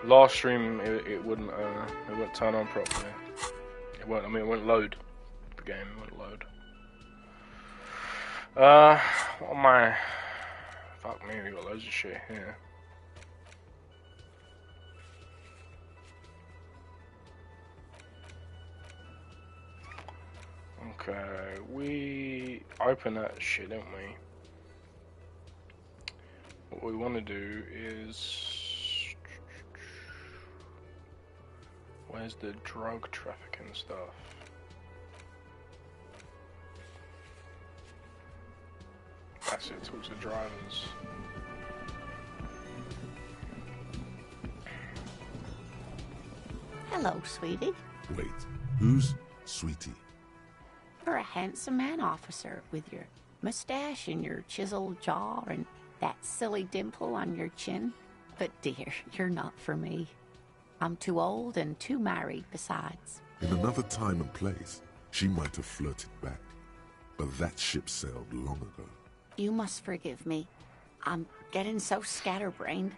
Last stream, it wouldn't turn on properly. It won't. I mean, it won't load. The game won't load. What am I? Fuck me, we got loads of shit here. Okay, we open that shit, don't we? What we want to do is... Where's the drug trafficking stuff? That's it, talk to drivers. Hello, sweetie. Wait, who's Sweetie? You're a handsome man, officer, with your mustache and your chiseled jaw and that silly dimple on your chin. But dear, you're not for me. I'm too old and too married besides. In another time and place, she might have flirted back. But that ship sailed long ago. You must forgive me. I'm getting so scatterbrained.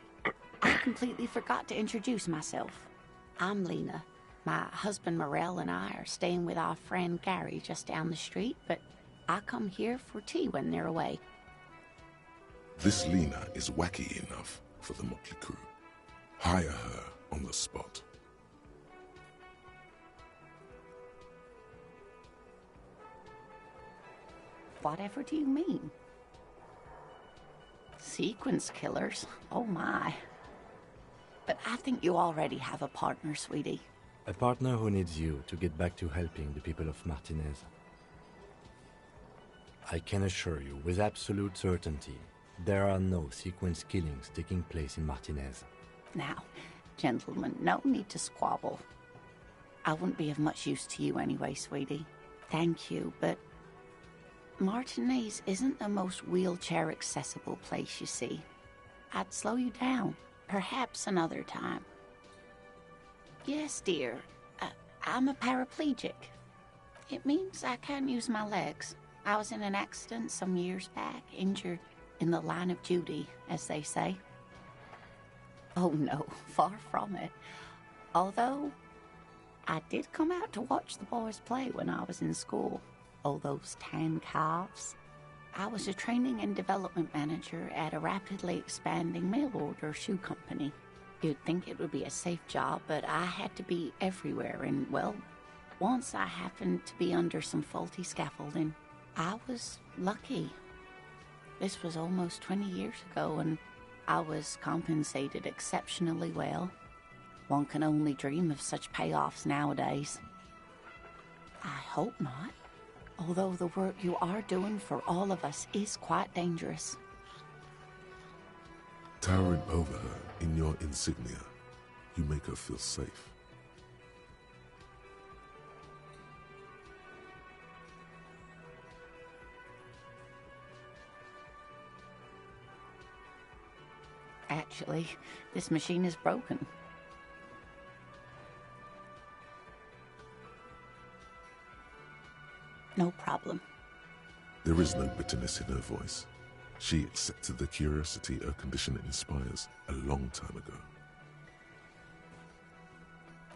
I completely forgot to introduce myself. I'm Lena. My husband Morel and I are staying with our friend Gary just down the street, but I come here for tea when they're away. This Lena is wacky enough for the motley crew. Hire her on the spot. Whatever do you mean? Sequence killers? Oh my. But I think you already have a partner, sweetie. A partner who needs you to get back to helping the people of Martinez. I can assure you with absolute certainty, there are no sequence killings taking place in Martinez. Now, gentlemen, no need to squabble. I wouldn't be of much use to you anyway, sweetie. Thank you, but Martinez isn't the most wheelchair-accessible place, you see. I'd slow you down. Perhaps another time. Yes, dear. I'm a paraplegic. It means I can't use my legs. I was in an accident some years back, injured in the line of duty, as they say. Oh no, far from it. Although, I did come out to watch the boys play when I was in school. Oh, those tan calves. I was a training and development manager at a rapidly expanding mail-order shoe company. You'd think it would be a safe job, but I had to be everywhere, and, well, once I happened to be under some faulty scaffolding. I was lucky. This was almost 20 years ago, and I was compensated exceptionally well. One can only dream of such payoffs nowadays. I hope not. Although the work you are doing for all of us is quite dangerous. Towering over her in your insignia, you make her feel safe. Actually, this machine is broken. No problem. There is no bitterness in her voice. She accepted the curiosity her condition inspires a long time ago.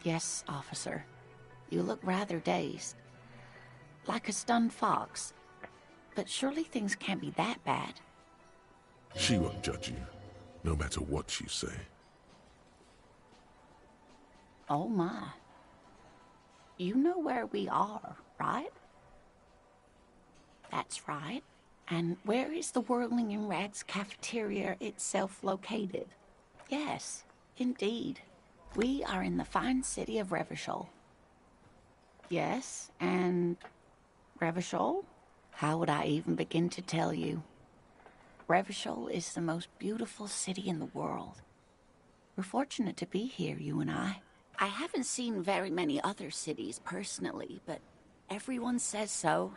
Yes, officer. You look rather dazed. Like a stunned fox. But surely things can't be that bad. She won't judge you, no matter what you say. Oh my. You know where we are, right? That's right. And where is the Whirling in Rags cafeteria itself located? Yes, indeed. We are in the fine city of Revachol. Yes, and Revachol? How would I even begin to tell you? Revachol is the most beautiful city in the world. We're fortunate to be here, you and I. I haven't seen very many other cities personally, but everyone says so.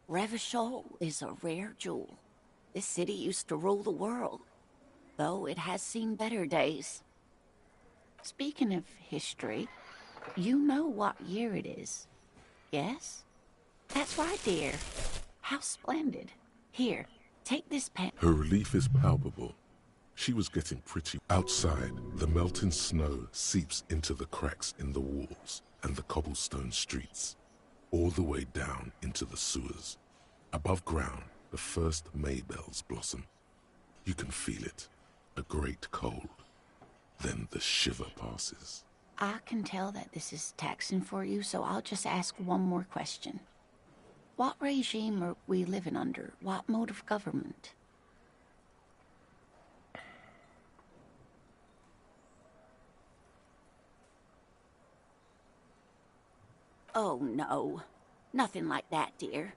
Revachol is a rare jewel. This city used to rule the world, though it has seen better days. Speaking of history, you know what year it is, yes? That's right, dear. How splendid. Here, take this pen. Her relief is palpable. She was getting pretty. Outside, the melting snow seeps into the cracks in the walls and the cobblestone streets, all the way down into the sewers. Above ground, the first Maybells blossom. You can feel it, a great cold. Then the shiver passes. I can tell that this is taxing for you, so I'll just ask one more question. What regime are we living under? What mode of government? Oh, no. Nothing like that, dear.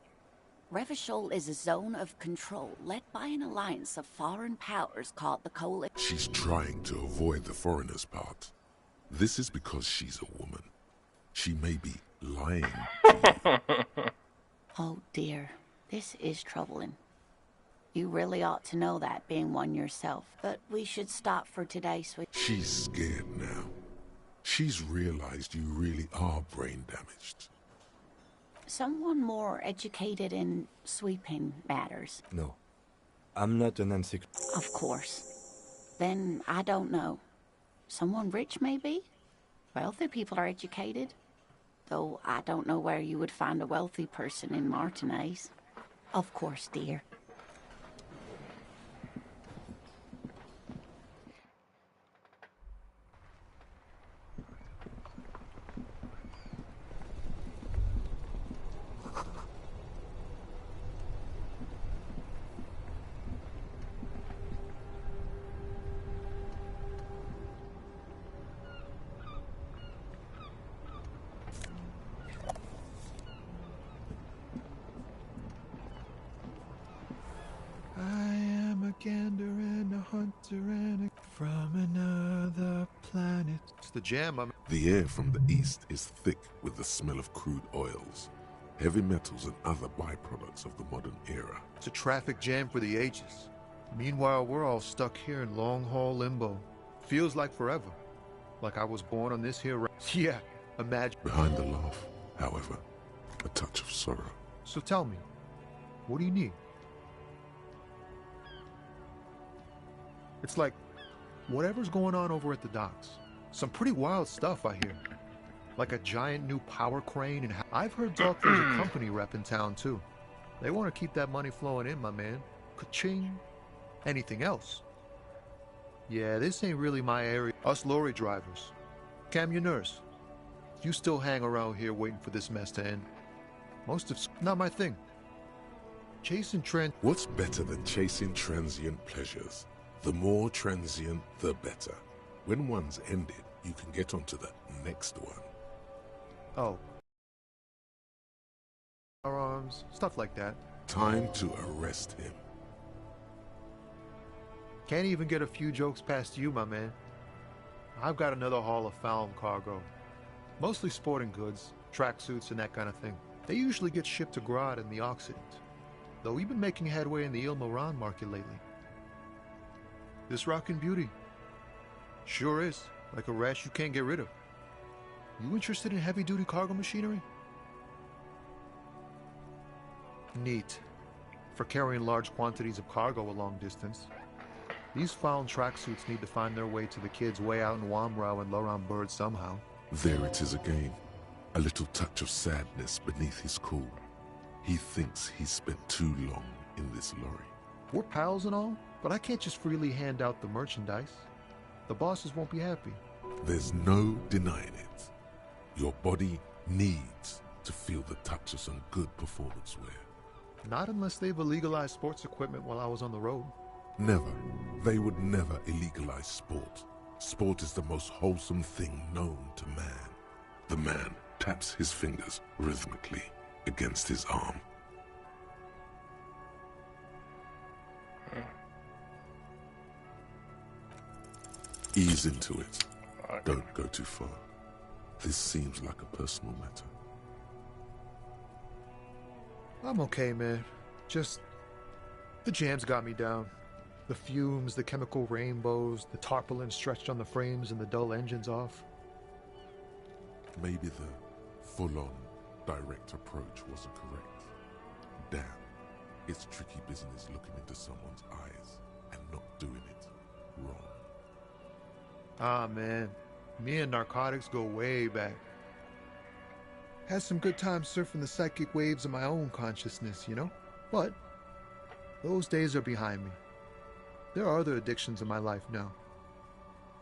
Revachol is a zone of control led by an alliance of foreign powers called the Coalition. She's trying to avoid the foreigners part. This is because she's a woman. She may be lying to you. Oh, dear. This is troubling. You really ought to know that, being one yourself. But we should stop for today, sweet. She's scared now. She's realized you really are brain damaged. Someone more educated in sweeping matters. No. I'm not an Of course. Then I don't know. Someone rich, maybe? Wealthy people are educated. Though I don't know where you would find a wealthy person in Martinez. Of course, dear. Gander and a hunter and from another planet. It's the jam, The air from the east is thick with the smell of crude oils, heavy metals and other byproducts of the modern era. It's a traffic jam for the ages. Meanwhile, we're all stuck here in long-haul limbo. Feels like forever. Like I was born on this here... Yeah, imagine... Behind the laugh, however, a touch of sorrow. So tell me, what do you need? It's like, whatever's going on over at the docks. Some pretty wild stuff, I hear. Like a giant new power crane, and I've heard talk there's a company rep in town, too. They want to keep that money flowing in, my man. Ka-ching. Anything else? Yeah, this ain't really my area. Us lorry drivers. Cam, your nurse. You still hang around here waiting for this mess to end. Most of not my thing. Chasing trend. What's better than chasing transient pleasures? The more transient, the better. When one's ended, you can get onto the next one. Oh. Firearms, stuff like that. Time to arrest him. Can't even get a few jokes past you, my man. I've got another haul of found cargo. Mostly sporting goods, tracksuits, and that kind of thing. They usually get shipped to Grad in the Occident. Though we've been making headway in the Il Moran market lately. This rockin' beauty. Sure is. Like a rash you can't get rid of. You interested in heavy-duty cargo machinery? Neat. For carrying large quantities of cargo a long distance. These found tracksuits need to find their way to the kids way out in Wamrau and Laurent Bird somehow. There it is again. A little touch of sadness beneath his cool. He thinks he's spent too long in this lorry. We're pals and all, but I can't just freely hand out the merchandise. The bosses won't be happy. There's no denying it. Your body needs to feel the touch of some good performance wear. Not unless they've illegalized sports equipment while I was on the road. Never. They would never illegalize sport. Sport is the most wholesome thing known to man. The man taps his fingers rhythmically against his arm. Ease into it. Don't go too far. This seems like a personal matter. I'm okay, man. Just... the jam's got me down. The fumes, the chemical rainbows, the tarpaulin stretched on the frames and the dull engines off. Maybe the full-on, direct approach wasn't correct. Damn, it's tricky business looking into someone's eyes and not doing it. wrong. Ah, man. Me and narcotics go way back. Had some good times surfing the psychic waves of my own consciousness, you know? But those days are behind me. There are other addictions in my life now.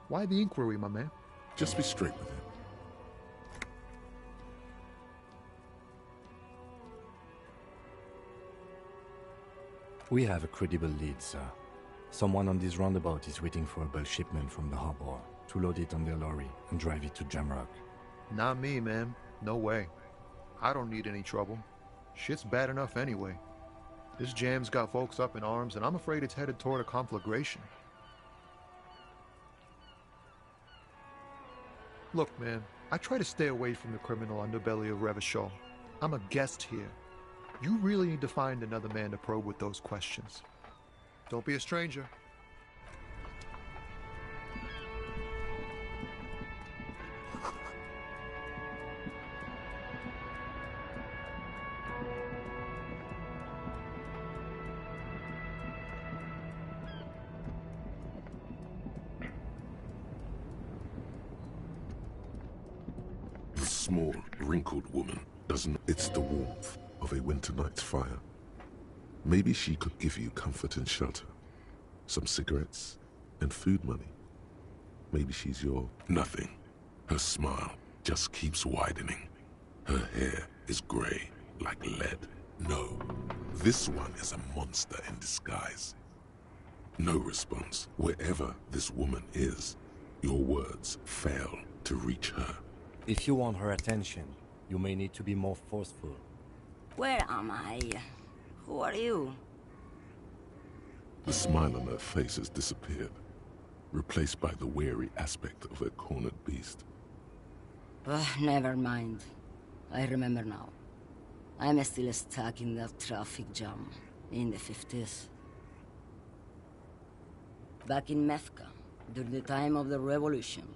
Why the inquiry, my man? Just be straight with him. We have a credible lead, sir. Someone on this roundabout is waiting for a bulk shipment from the harbor to load it on their lorry and drive it to Jamrock. Not me, man. No way. I don't need any trouble. Shit's bad enough anyway. This jam's got folks up in arms, and I'm afraid it's headed toward a conflagration. Look, man, I try to stay away from the criminal underbelly of Revachol. I'm a guest here. You really need to find another man to probe with those questions. Don't be a stranger. The small, wrinkled woman doesn't. It's the warmth of a winter night's fire. Maybe she could give you comfort and shelter. Some cigarettes and food money. Maybe she's your nothing. Her smile just keeps widening. Her hair is gray like lead. No, this one is a monster in disguise. No response. Wherever this woman is, your words fail to reach her. If you want her attention, you may need to be more forceful. Where am I? Who are you? The smile on her face has disappeared, replaced by the wary aspect of a cornered beast. Never mind. I remember now. I'm still stuck in that traffic jam in the 50s. Back in Methka, during the time of the revolution.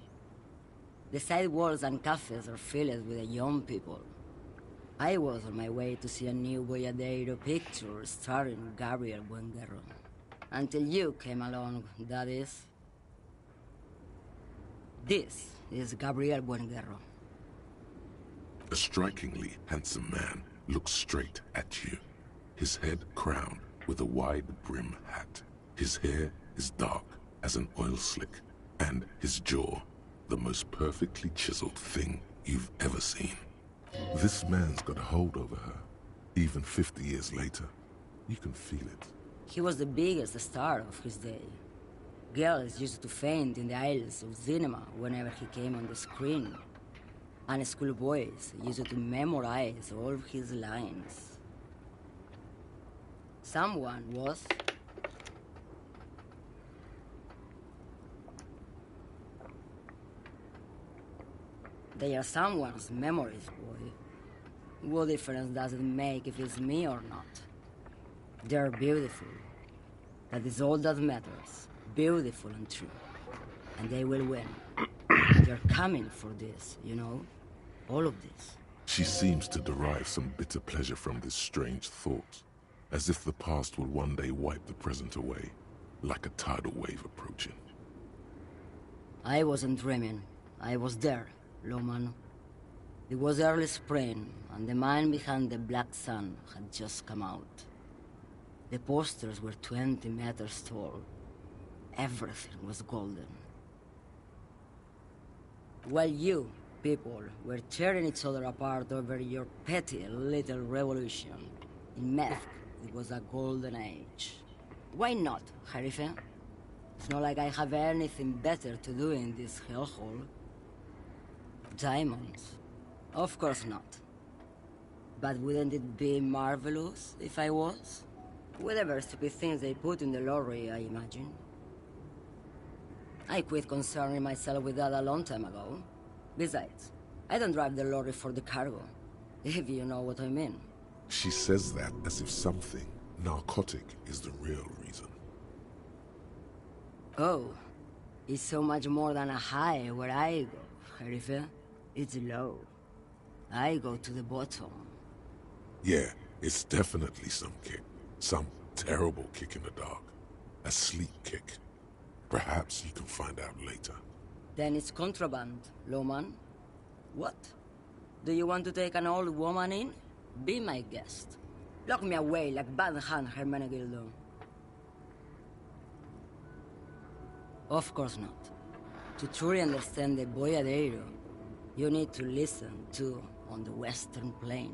The sidewalks and cafes are filled with young people. I was on my way to see a new Boyadero picture starring Gabriel Buenguerro. Until you came along, that is. This is Gabriel Buenguerro. A strikingly handsome man looks straight at you, his head crowned with a wide brim hat. His hair is dark as an oil slick, and his jaw the most perfectly chiseled thing you've ever seen. This man's got a hold over her. Even 50 years later, you can feel it. He was the biggest star of his day. Girls used to faint in the aisles of cinema whenever he came on the screen. And schoolboys used to memorize all of his lines. Someone was... They are someone's memories, boy. What difference does it make if it's me or not? They're beautiful. That is all that matters. Beautiful and true. And they will win. They're coming for this, you know? All of this. She seems to derive some bitter pleasure from this strange thought, as if the past will one day wipe the present away, like a tidal wave approaching. I wasn't dreaming. I was there, Lomano. It was early spring, and the man behind the black sun had just come out. The posters were 20 meters tall. Everything was golden. While you, people, were tearing each other apart over your petty little revolution, in Meth, it was a golden age. Why not, Harife? It's not like I have anything better to do in this hellhole. Diamonds? Of course not. But wouldn't it be marvelous if I was? Whatever stupid things they put in the lorry, I imagine. I quit concerning myself with that a long time ago. Besides, I don't drive the lorry for the cargo, if you know what I mean. She says that as if something narcotic is the real reason. Oh, it's so much more than a high where I go, Harife. It's low. I go to the bottom. Yeah, it's definitely some kick. Some terrible kick in the dark. A sleep kick. Perhaps you can find out later. Then it's contraband, lawman. What? Do you want to take an old woman in? Be my guest. Lock me away like Bad Hand Hermenegildo. Of course not. To truly understand the boyadero, you need to listen to On the Western Plain.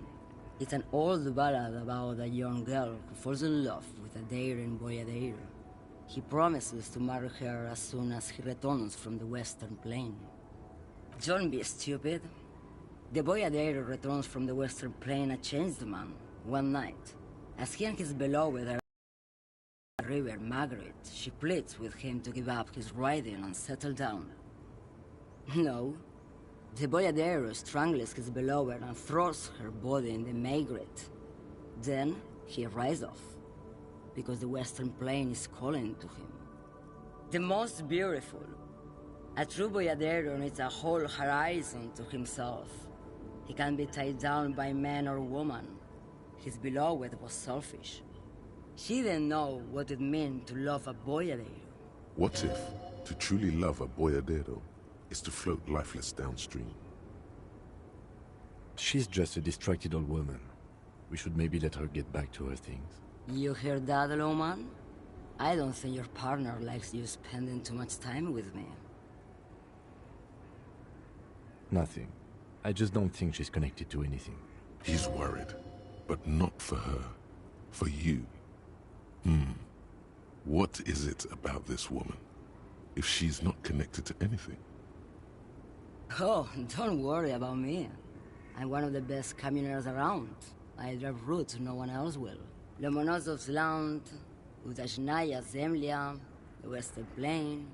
It's an old ballad about a young girl who falls in love with a daring boyadero. He promises to marry her as soon as he returns from the Western Plain. Don't be stupid. The boyadero returns from the Western Plain a changed man, one night. As he and his beloved are at the river Margaret, she pleads with him to give up his riding and settle down. No. The boyadero strangles his beloved and throws her body in the Margaret. Then he rides off, because the Western Plain is calling to him. The most beautiful. A true boyadero needs a whole horizon to himself. He can be tied down by man or woman. His beloved was selfish. She didn't know what it meant to love a boyadero. What if to truly love a boyadero is to float lifeless downstream? She's just a distracted old woman. We should maybe let her get back to her things. You hear that, lawman? I don't think your partner likes you spending too much time with me. Nothing. I just don't think she's connected to anything. He's worried, but not for her. For you. What is it about this woman, if she's not connected to anything? Oh, don't worry about me. I'm one of the best camioners around. I drive routes no one else will. Lomonosov's Land, Udashnaya Zemlya, the Western Plain.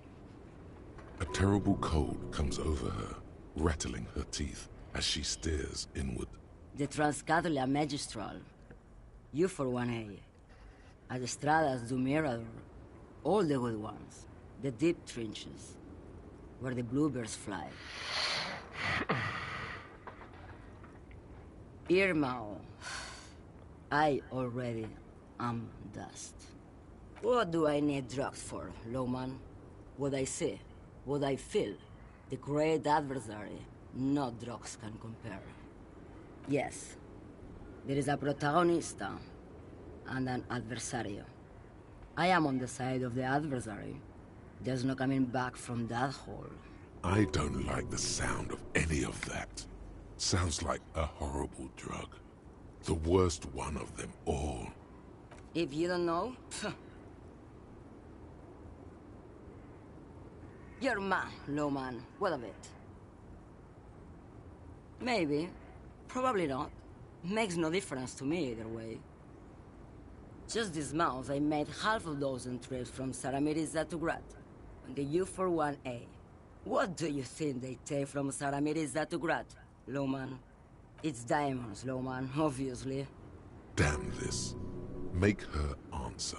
A terrible cold comes over her, rattling her teeth as she stares inward. The Transcatolia Magistral. You for 1A. Adestradas do Mirador. All the good ones. The deep trenches. Where the bluebirds fly. Irmao. I already am dust. What do I need drugs for, lawman? What I see, what I feel. The great adversary, no drugs can compare. Yes, there is a protagonista and an adversario. I am on the side of the adversary. There's no coming back from that hole. I don't like the sound of any of that. Sounds like a horrible drug. The worst one of them all. If you don't know, you're man, lawman. What of it? Maybe. Probably not. Makes no difference to me either way. Just this month, I made half a dozen trips from Saramirizza to Grad, on the U41A. What do you think they take from Saramirizza to Grad, lawman? It's diamonds, lawman, obviously. Damn this. Make her answer.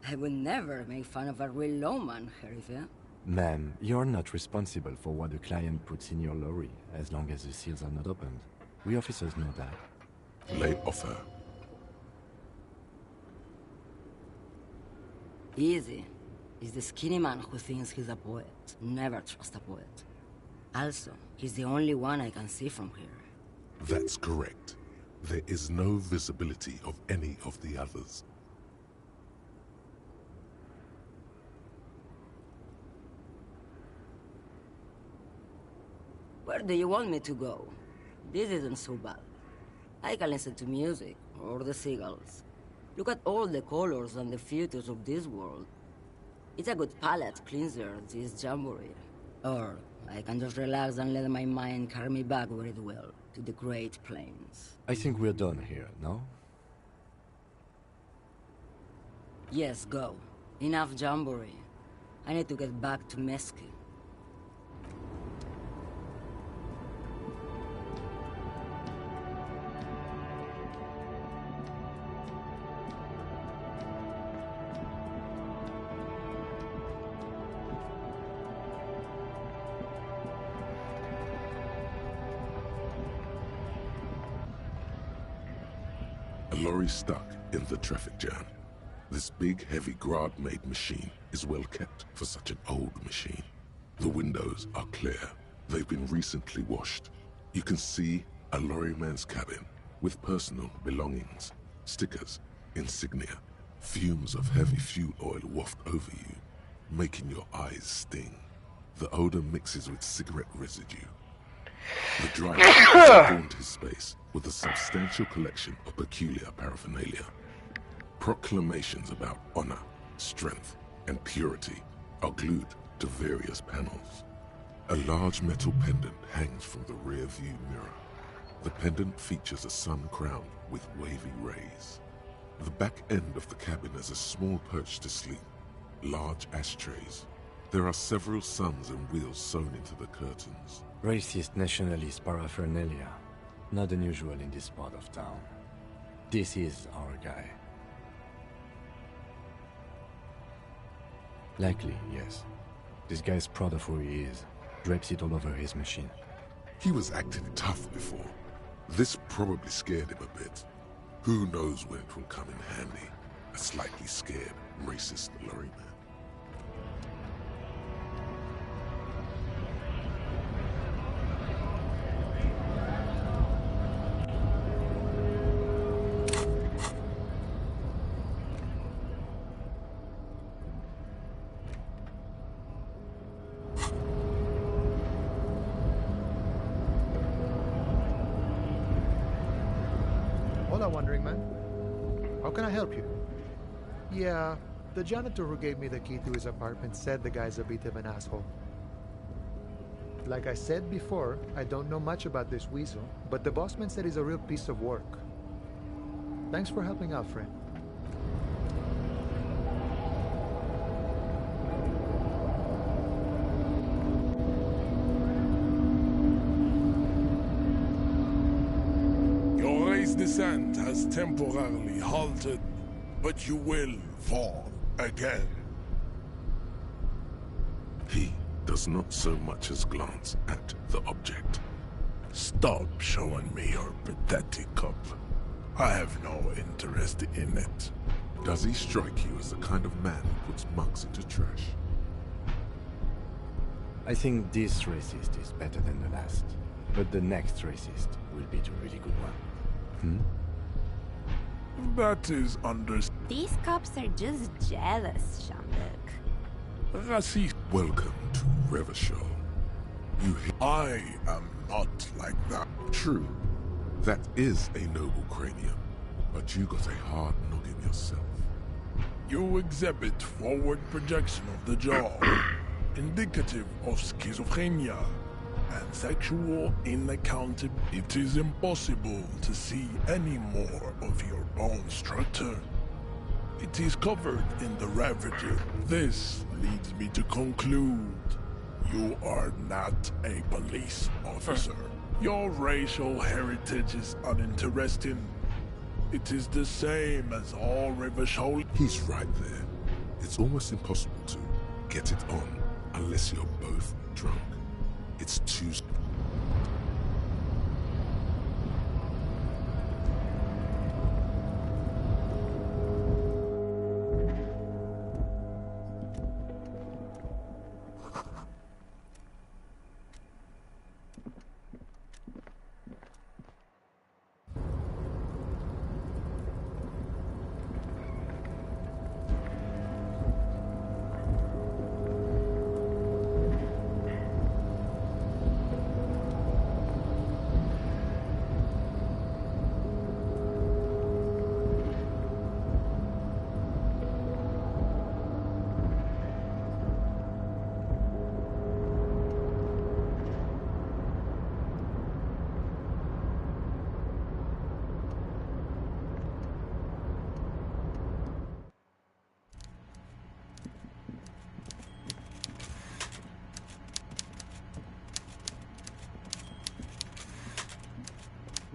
I would never make fun of a real lawman, Sheriff. Ma'am, you're not responsible for what the client puts in your lorry, as long as the seals are not opened. We officers know that. Lay off her. Easy. He's the skinny man who thinks he's a poet. Never trust a poet. Also, he's the only one I can see from here. That's correct. There is no visibility of any of the others. Where do you want me to go? This isn't so bad. I can listen to music, or the seagulls. Look at all the colors and the futures of this world. It's a good palate cleanser, this jamboree. Or I can just relax and let my mind carry me back where it will, to the Great Plains. I think we're done here, no? Yes, go. Enough jamboree. I need to get back to Mesky. A lorry stuck in the traffic jam. This big, heavy Grad-made machine is well kept for such an old machine. The windows are clear. They've been recently washed. You can see a lorryman's cabin with personal belongings, stickers, insignia. Fumes of heavy fuel oil waft over you, making your eyes sting. The odor mixes with cigarette residue. The driver has adorned his space with a substantial collection of peculiar paraphernalia. Proclamations about honor, strength, and purity are glued to various panels. A large metal pendant hangs from the rear view mirror. The pendant features a sun crown with wavy rays. The back end of the cabin has a small perch to sleep, large ashtrays. There are several suns and wheels sewn into the curtains. Racist nationalist paraphernalia. Not unusual in this part of town. This is our guy. Likely, yes. This guy's proud of who he is. Drapes it all over his machine. He was acting tough before. This probably scared him a bit. Who knows when it will come in handy? A slightly scared, racist lorryman. Hola, Wandering Man. How can I help you? Yeah, the janitor who gave me the key to his apartment said the guy's a bit of an asshole. Like I said before, I don't know much about this weasel, but the bossman said he's a real piece of work. Thanks for helping out, friend. Your race descent has temporarily halted, but you will fall again. He does not so much as glance at the object. Stop showing me your pathetic cup. I have no interest in it. Does he strike you as the kind of man who puts mugs into trash? I think this racist is better than the last. But the next racist will be the really good one. That is understandable. These cops are just jealous, Jean-Luc. Racist. Welcome to Revachol. I am not like that. True, that is a noble cranium, but you got a hard noggin yourself. You exhibit forward projection of the jaw, indicative of schizophrenia and sexual inaccountability. It is impossible to see any more of your bone structure. It is covered in the ravager. This leads me to conclude you are not a police officer. Your racial heritage is uninteresting. It is the same as all Revachol. He's right there. It's almost impossible to get it on unless you're both drunk. It's too...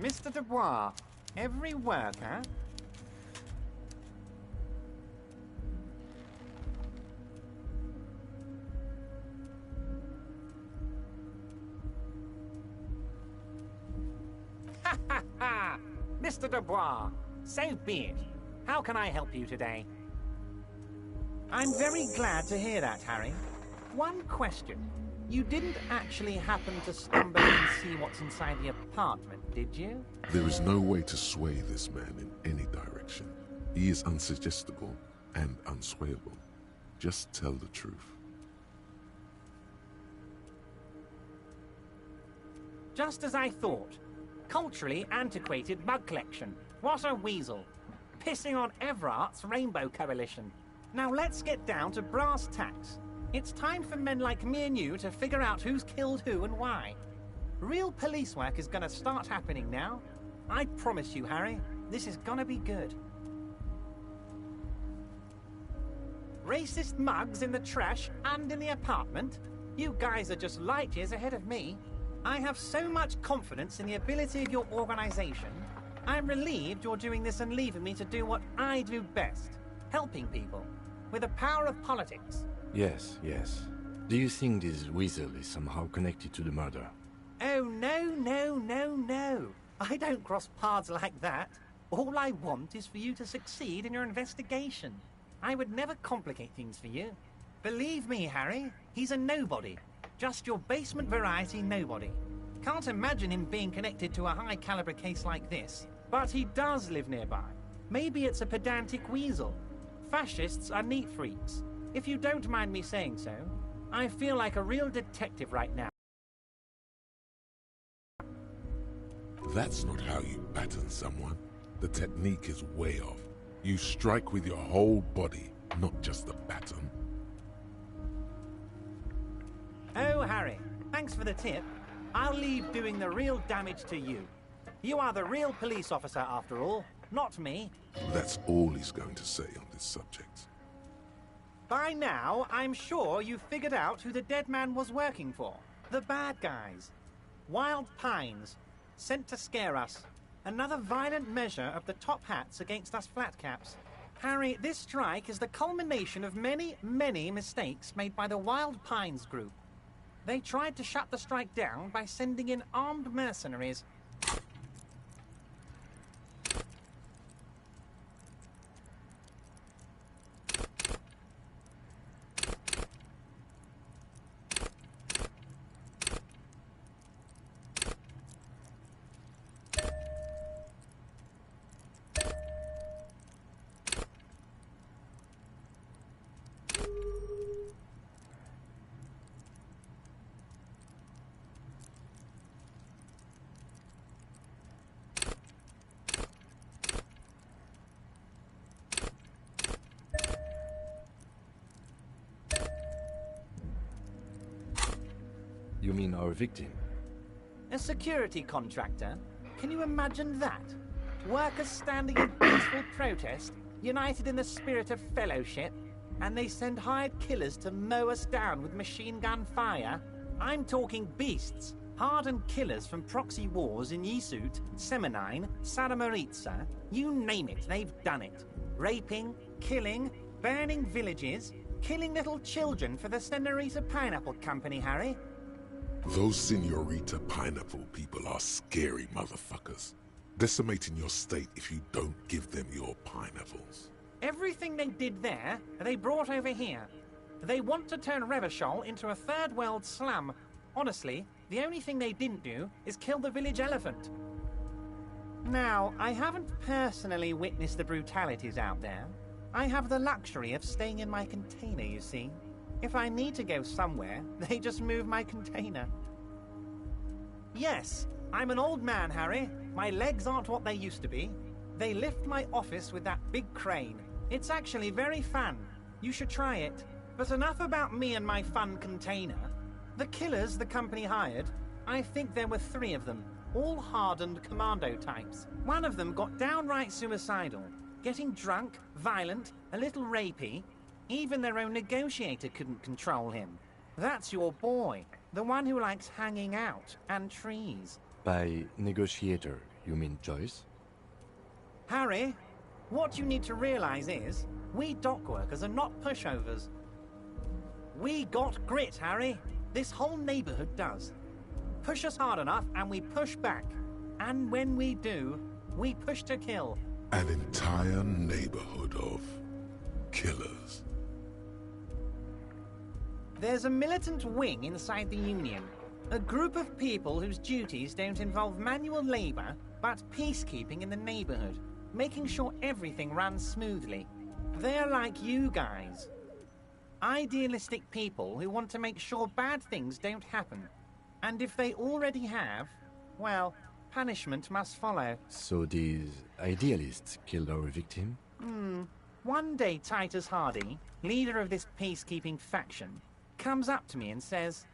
Mr. Dubois, every word, huh? Ha ha ha! Mr. Dubois, So be it. How can I help you today? I'm very glad to hear that, Harry. One question. You didn't actually happen to stumble in and see what's inside the apartment, did you? There is no way to sway this man in any direction. He is unsuggestible and unswayable. Just tell the truth. Just as I thought. Culturally antiquated mug collection. What a weasel. Pissing on Everart's Rainbow Coalition. Now let's get down to brass tacks. It's time for men like me and you to figure out who's killed who and why. Real police work is gonna start happening now. I promise you, Harry, this is gonna be good. Racist mugs in the trash and in the apartment? You guys are just light years ahead of me. I have so much confidence in the ability of your organization. I'm relieved you're doing this and leaving me to do what I do best. Helping people. With the power of politics. Yes, yes. Do you think this weasel is somehow connected to the murder? Oh, no, no, no, no. I don't cross paths like that. All I want is for you to succeed in your investigation. I would never complicate things for you. Believe me, Harry, he's a nobody. Just your basement variety nobody. Can't imagine him being connected to a high-caliber case like this. But he does live nearby. Maybe it's a pedantic weasel. Fascists are neat freaks. If you don't mind me saying so, I feel like a real detective right now. That's not how you baton someone. The technique is way off. You strike with your whole body, not just the baton. Oh, Harry, thanks for the tip. I'll leave doing the real damage to you. You are the real police officer, after all, not me. That's all he's going to say on this subject. By now, I'm sure you've figured out who the dead man was working for. The bad guys. Wild Pines. Sent to scare us. Another violent measure of the top hats against us flatcaps. Harry, this strike is the culmination of many, many mistakes made by the Wild Pines group. They tried to shut the strike down by sending in armed mercenaries. You mean our victim? A security contractor? Can you imagine that? Workers standing in peaceful protest, united in the spirit of fellowship, and they send hired killers to mow us down with machine gun fire? I'm talking beasts, hardened killers from proxy wars in Yisut, Semenine, Saramaritsa, you name it, they've done it. Raping, killing, burning villages, killing little children for the Senorita Pineapple Company, Harry. Those Senorita Pineapple people are scary motherfuckers. Decimating your state if you don't give them your pineapples. Everything they did there, they brought over here. They want to turn Revachol into a third world slum. Honestly, the only thing they didn't do is kill the village elephant. Now, I haven't personally witnessed the brutalities out there. I have the luxury of staying in my container, you see. If I need to go somewhere, they just move my container. Yes, I'm an old man, Harry. My legs aren't what they used to be. They lift my office with that big crane. It's actually very fun. You should try it. But enough about me and my fun container. The killers the company hired, I think there were 3 of them, all hardened commando types. One of them got downright suicidal, getting drunk, violent, a little rapey. Even their own negotiator couldn't control him. That's your boy, the one who likes hanging out and trees. By negotiator, you mean Joyce? Harry, what you need to realize is, we dock workers are not pushovers. We got grit, Harry. This whole neighborhood does. Push us hard enough and we push back. And when we do, we push to kill. An entire neighborhood of killers. There's a militant wing inside the Union. A group of people whose duties don't involve manual labor, but peacekeeping in the neighborhood, making sure everything runs smoothly. They're like you guys. Idealistic people who want to make sure bad things don't happen. And if they already have, well, punishment must follow. So these idealists killed our victim? One day Titus Hardy, leader of this peacekeeping faction, comes up to me and says,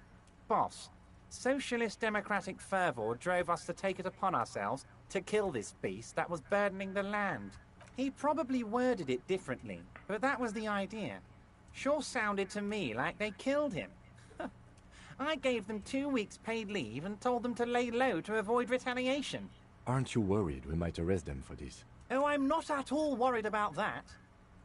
"Boss, socialist democratic fervor drove us to take it upon ourselves to kill this beast that was burdening the land." He probably worded it differently, but that was the idea. Sure sounded to me like they killed him. I gave them 2 weeks paid leave and told them to lay low to avoid retaliation. Aren't you worried we might arrest them for this? Oh, I'm not at all worried about that.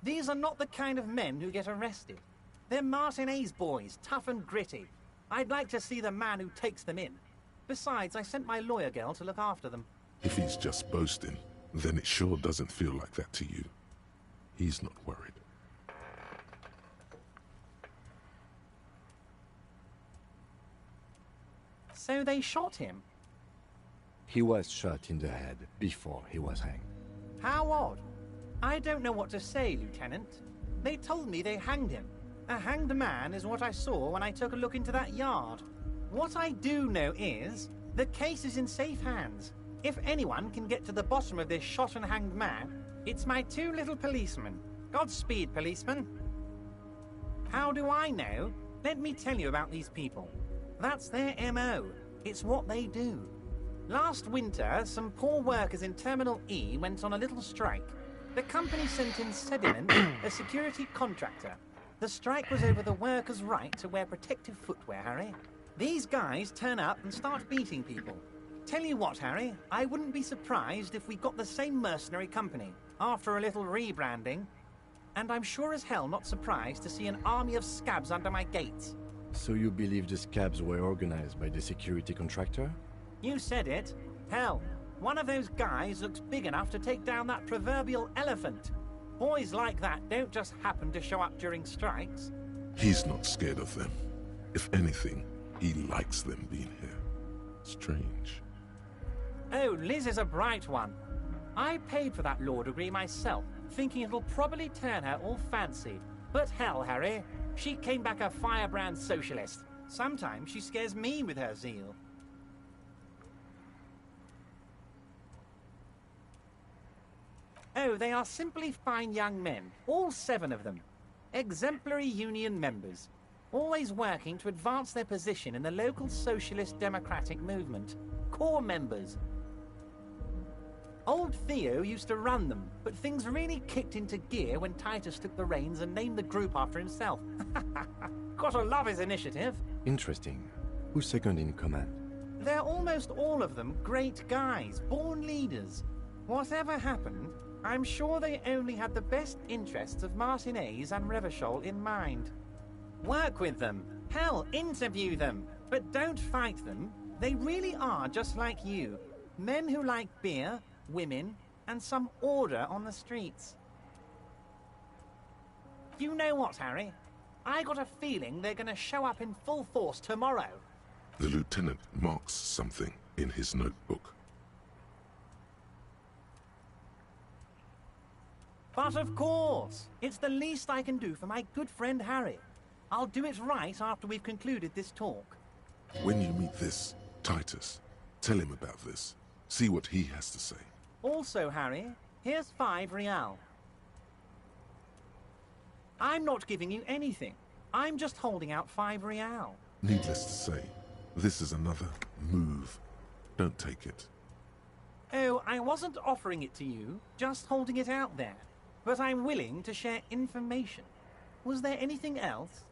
These are not the kind of men who get arrested. They're Martinez boys, tough and gritty. I'd like to see the man who takes them in. Besides, I sent my lawyer girl to look after them. If he's just boasting, then it sure doesn't feel like that to you. He's not worried. So they shot him. He was shot in the head before he was hanged. How odd. I don't know what to say, Lieutenant. They told me they hanged him. A hanged man is what I saw when I took a look into that yard. What I do know is, the case is in safe hands. If anyone can get to the bottom of this shot and hanged man, it's my 2 little policemen. Godspeed, policeman. How do I know? Let me tell you about these people. That's their MO. It's what they do. Last winter, some poor workers in Terminal E went on a little strike. The company sent in Sediment, a security contractor. The strike was over the workers' right to wear protective footwear, Harry. These guys turn up and start beating people. Tell you what, Harry, I wouldn't be surprised if we got the same mercenary company, after a little rebranding. And I'm sure as hell not surprised to see an army of scabs under my gates. So you believe the scabs were organized by the security contractor? You said it. Hell, one of those guys looks big enough to take down that proverbial elephant. Boys like that don't just happen to show up during strikes. He's not scared of them. If anything, he likes them being here. Strange. Oh, Liz is a bright one. I paid for that law degree myself, thinking it'll probably turn her all fancy. But hell, Harry, she came back a firebrand socialist. Sometimes she scares me with her zeal. Oh, they are simply fine young men, all 7 of them. Exemplary union members, always working to advance their position in the local socialist democratic movement. Core members. Old Theo used to run them, but things really kicked into gear when Titus took the reins and named the group after himself. Gotta love his initiative. Interesting. Who's second in command? They're almost all of them great guys, born leaders. Whatever happened, I'm sure they only had the best interests of Martinez and Revachol in mind. Work with them. Hell, interview them. But don't fight them. They really are just like you. Men who like beer, women, and some order on the streets. You know what, Harry? I got a feeling they're gonna show up in full force tomorrow. The lieutenant marks something in his notebook. But of course, it's the least I can do for my good friend Harry. I'll do it right after we've concluded this talk. When you meet this Titus, tell him about this. See what he has to say. Also, Harry, here's 5 real. I'm not giving you anything. I'm just holding out 5 real. Needless to say, this is another move. Don't take it. Oh, I wasn't offering it to you, just holding it out there. But I'm willing to share information. Was there anything else?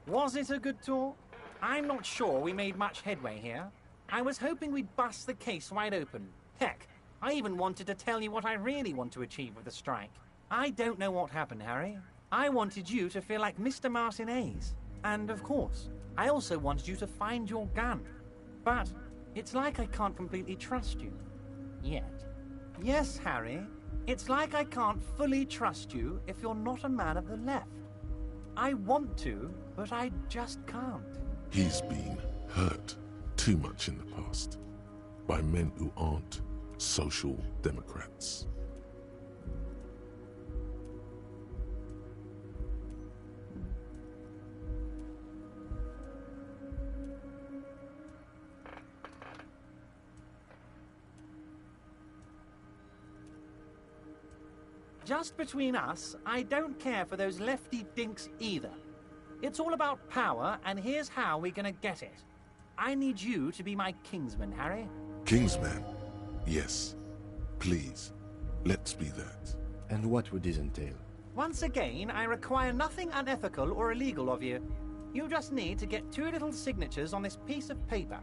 Was it a good talk? I'm not sure we made much headway here. I was hoping we'd bust the case wide open. Heck, I even wanted to tell you what I really want to achieve with the strike. I don't know what happened, Harry. I wanted you to feel like Mr. Martinez. And, of course, I also wanted you to find your gun. But it's like I can't completely trust you. Yet. Yes, Harry. It's like I can't fully trust you if you're not a man of the left. I want to, but I just can't. He's been hurt too much in the past by men who aren't social democrats. Just between us, I don't care for those lefty dinks either. It's all about power, and here's how we're gonna get it. I need you to be my kingsman, Harry. Kingsman? Yes. Please, let's be that. And what would this entail? Once again, I require nothing unethical or illegal of you. You just need to get 2 little signatures on this piece of paper,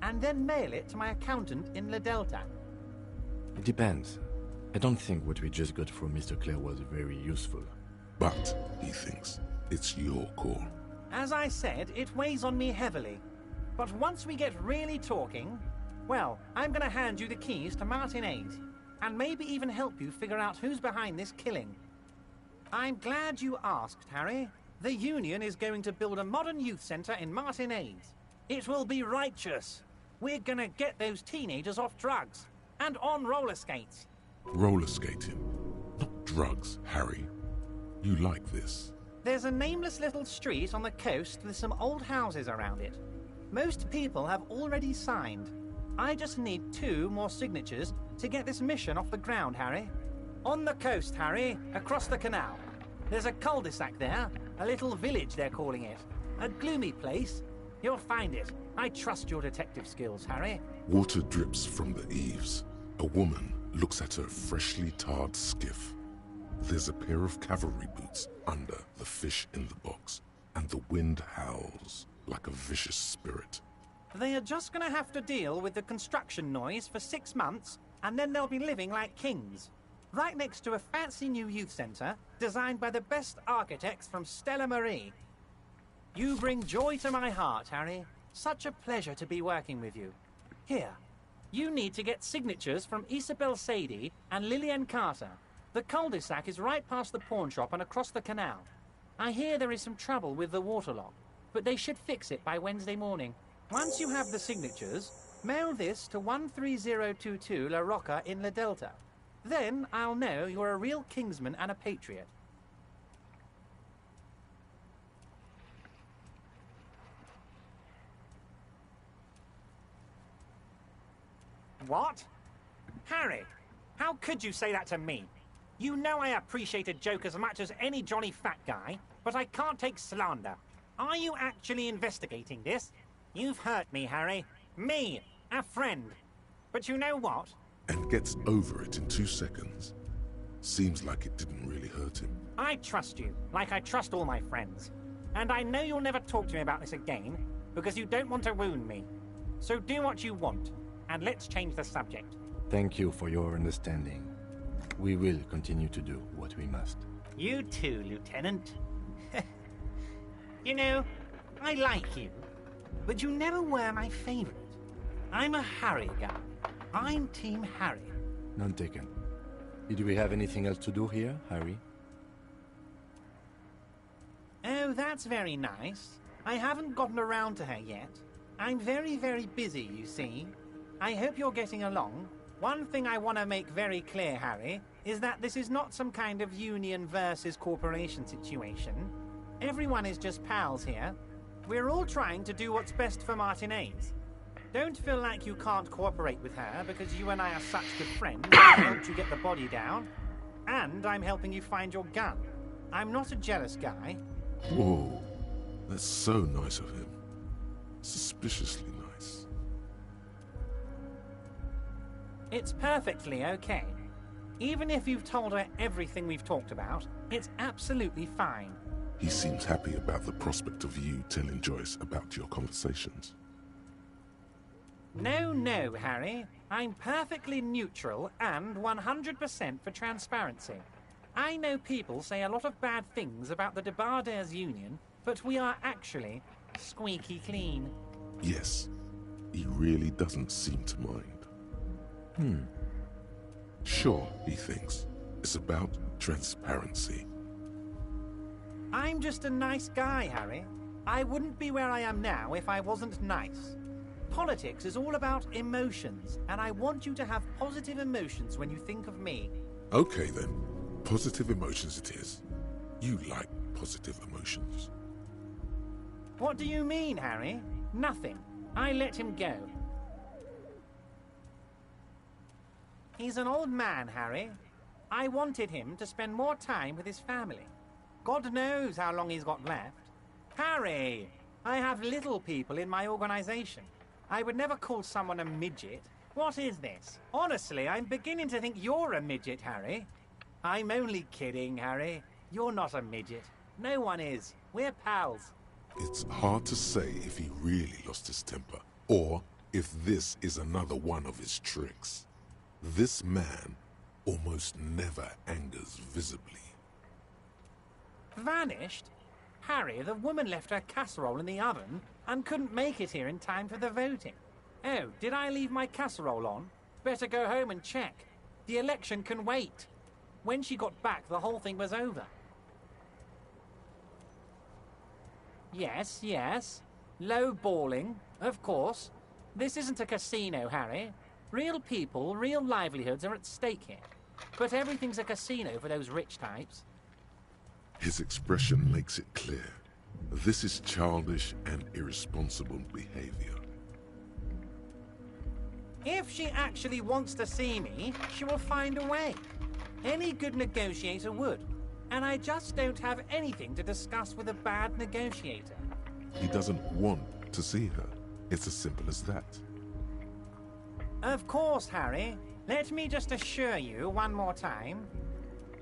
and then mail it to my accountant in La Delta. It depends. I don't think what we just got from Mr. Clare was very useful. But, he thinks, it's your call. As I said, it weighs on me heavily. But once we get really talking, well, I'm gonna hand you the keys to Martinez, and maybe even help you figure out who's behind this killing. I'm glad you asked, Harry. The Union is going to build a modern youth centre in Martinez. It will be righteous. We're gonna get those teenagers off drugs, and on roller skates. Roller skating, not drugs, Harry. You like this. There's a nameless little street on the coast with some old houses around it. Most people have already signed. I just need 2 more signatures to get this mission off the ground, Harry. On the coast, Harry, across the canal. There's a cul-de-sac there, a little village they're calling it. A gloomy place. You'll find it. I trust your detective skills, Harry. Water drips from the eaves. A woman looks at her freshly tarred skiff. There's a pair of cavalry boots under the fish in the box, and the wind howls like a vicious spirit. They are just gonna have to deal with the construction noise for 6 months, and then they'll be living like kings. Right next to a fancy new youth centre, designed by the best architects from Stella Marie. You bring joy to my heart, Harry. Such a pleasure to be working with you. Here, you need to get signatures from Isabel Sadie and Lillian Carter. The cul-de-sac is right past the pawn shop and across the canal. I hear there is some trouble with the waterlock, but they should fix it by Wednesday morning. Once you have the signatures, mail this to 13022 La Rocca in La Delta. Then I'll know you're a real kingsman and a patriot. What? Harry, how could you say that to me? You know I appreciate a joke as much as any Johnny Fat Guy, but I can't take slander. Are you actually investigating this? You've hurt me, Harry. Me, a friend. But you know what? And gets over it in 2 seconds. Seems like it didn't really hurt him. I trust you, like I trust all my friends. And I know you'll never talk to me about this again, because you don't want to wound me. So do what you want, and let's change the subject. Thank you for your understanding. We will continue to do what we must. You too, Lieutenant. You know, I like you, but you never were my favorite. I'm a Harry guy. I'm Team Harry. None taken. Did we have anything else to do here, Harry? Oh, that's very nice. I haven't gotten around to her yet. I'm very, very busy, you see. I hope you're getting along. One thing I want to make very clear, Harry, is that this is not some kind of union versus corporation situation. Everyone is just pals here. We're all trying to do what's best for Martinez. Don't feel like you can't cooperate with her because you and I are such good friends. I helped you get the body down, and I'm helping you find your gun. I'm not a jealous guy. Whoa, that's so nice of him. Suspiciously nice. It's perfectly okay. Even if you've told her everything we've talked about, it's absolutely fine. He seems happy about the prospect of you telling Joyce about your conversations. No, no, Harry. I'm perfectly neutral and 100% for transparency. I know people say a lot of bad things about the Debardairs Union, but we are actually squeaky clean. Yes, he really doesn't seem to mind. Sure, he thinks. It's about transparency. I'm just a nice guy, Harry. I wouldn't be where I am now if I wasn't nice. Politics is all about emotions, and I want you to have positive emotions when you think of me. Okay then, positive emotions it is. You like positive emotions. What do you mean, Harry? Nothing. I let him go. He's an old man, Harry. I wanted him to spend more time with his family. God knows how long he's got left. Harry! I have little people in my organization. I would never call someone a midget. What is this? Honestly, I'm beginning to think you're a midget, Harry. I'm only kidding, Harry. You're not a midget. No one is. We're pals. It's hard to say if he really lost his temper, or if this is another one of his tricks. This man almost never angers visibly. Vanished? Harry, the woman left her casserole in the oven and couldn't make it here in time for the voting. Oh, did I leave my casserole on? Better go home and check. The election can wait. When she got back, the whole thing was over. Yes, yes. Low balling, of course. This isn't a casino, Harry. Real people, real livelihoods are at stake here. But everything's a casino for those rich types. His expression makes it clear. This is childish and irresponsible behavior. If she actually wants to see me, she will find a way. Any good negotiator would. And I just don't have anything to discuss with a bad negotiator. He doesn't want to see her. It's as simple as that. Of course, Harry. Let me just assure you one more time.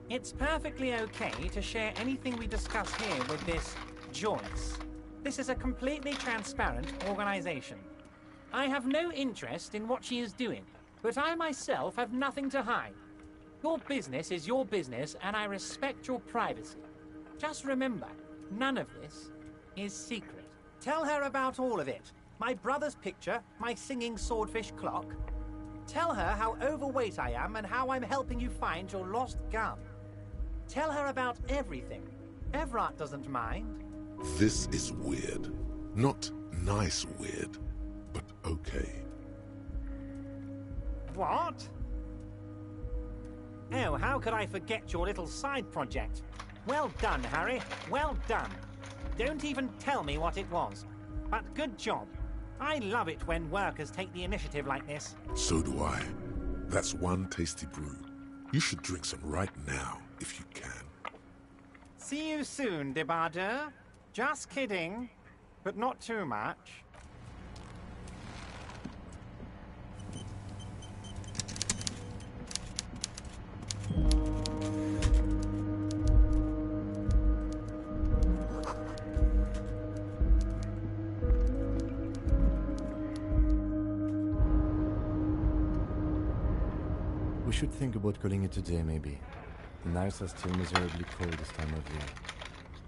It's perfectly okay to share anything we discuss here with this Joyce. This is a completely transparent organization. I have no interest in what she is doing, but I myself have nothing to hide. Your business is your business, and I respect your privacy. Just remember, none of this is secret. Tell her about all of it. My brother's picture, my singing swordfish clock. Tell her how overweight I am and how I'm helping you find your lost gun. Tell her about everything. Everett doesn't mind. This is weird. Not nice weird, but okay. What? Oh, how could I forget your little side project? Well done, Harry. Well done. Don't even tell me what it was. But good job. I love it when workers take the initiative like this. So do I. That's one tasty brew. You should drink some right now, if you can. See you soon, Debardeur. Just kidding, but not too much. We should think about calling it a day, maybe. The nights are still miserably cold this time of year.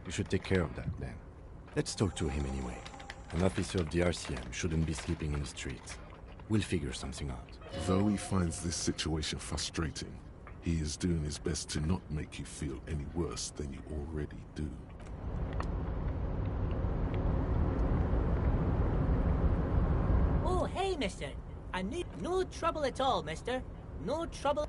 We should take care of that, then. Let's talk to him anyway. An officer of the RCM shouldn't be sleeping in the streets. We'll figure something out. Though he finds this situation frustrating, he is doing his best to not make you feel any worse than you already do. Oh, hey, mister. I need no trouble at all, mister. No trouble.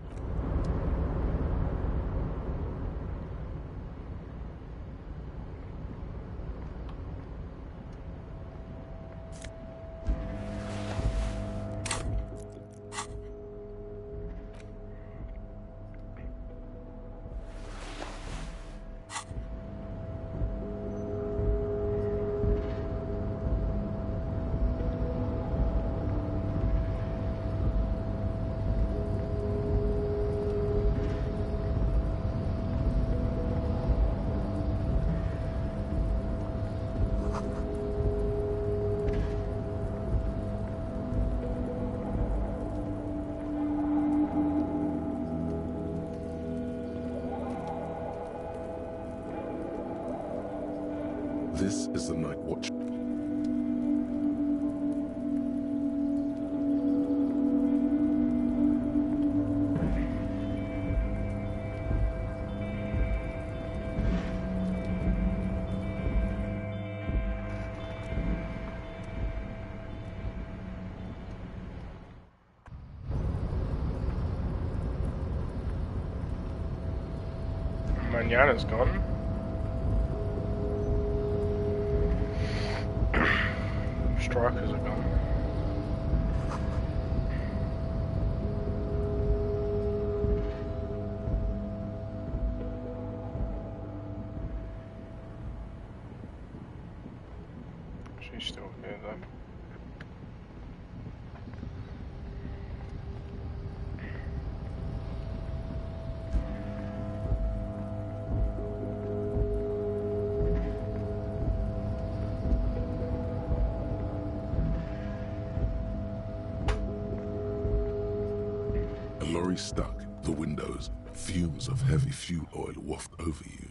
This is the night watch. Manana's gone. Strikers are gone. She's still here though. A lorry stuck, the windows, fumes of heavy fuel oil waft over you.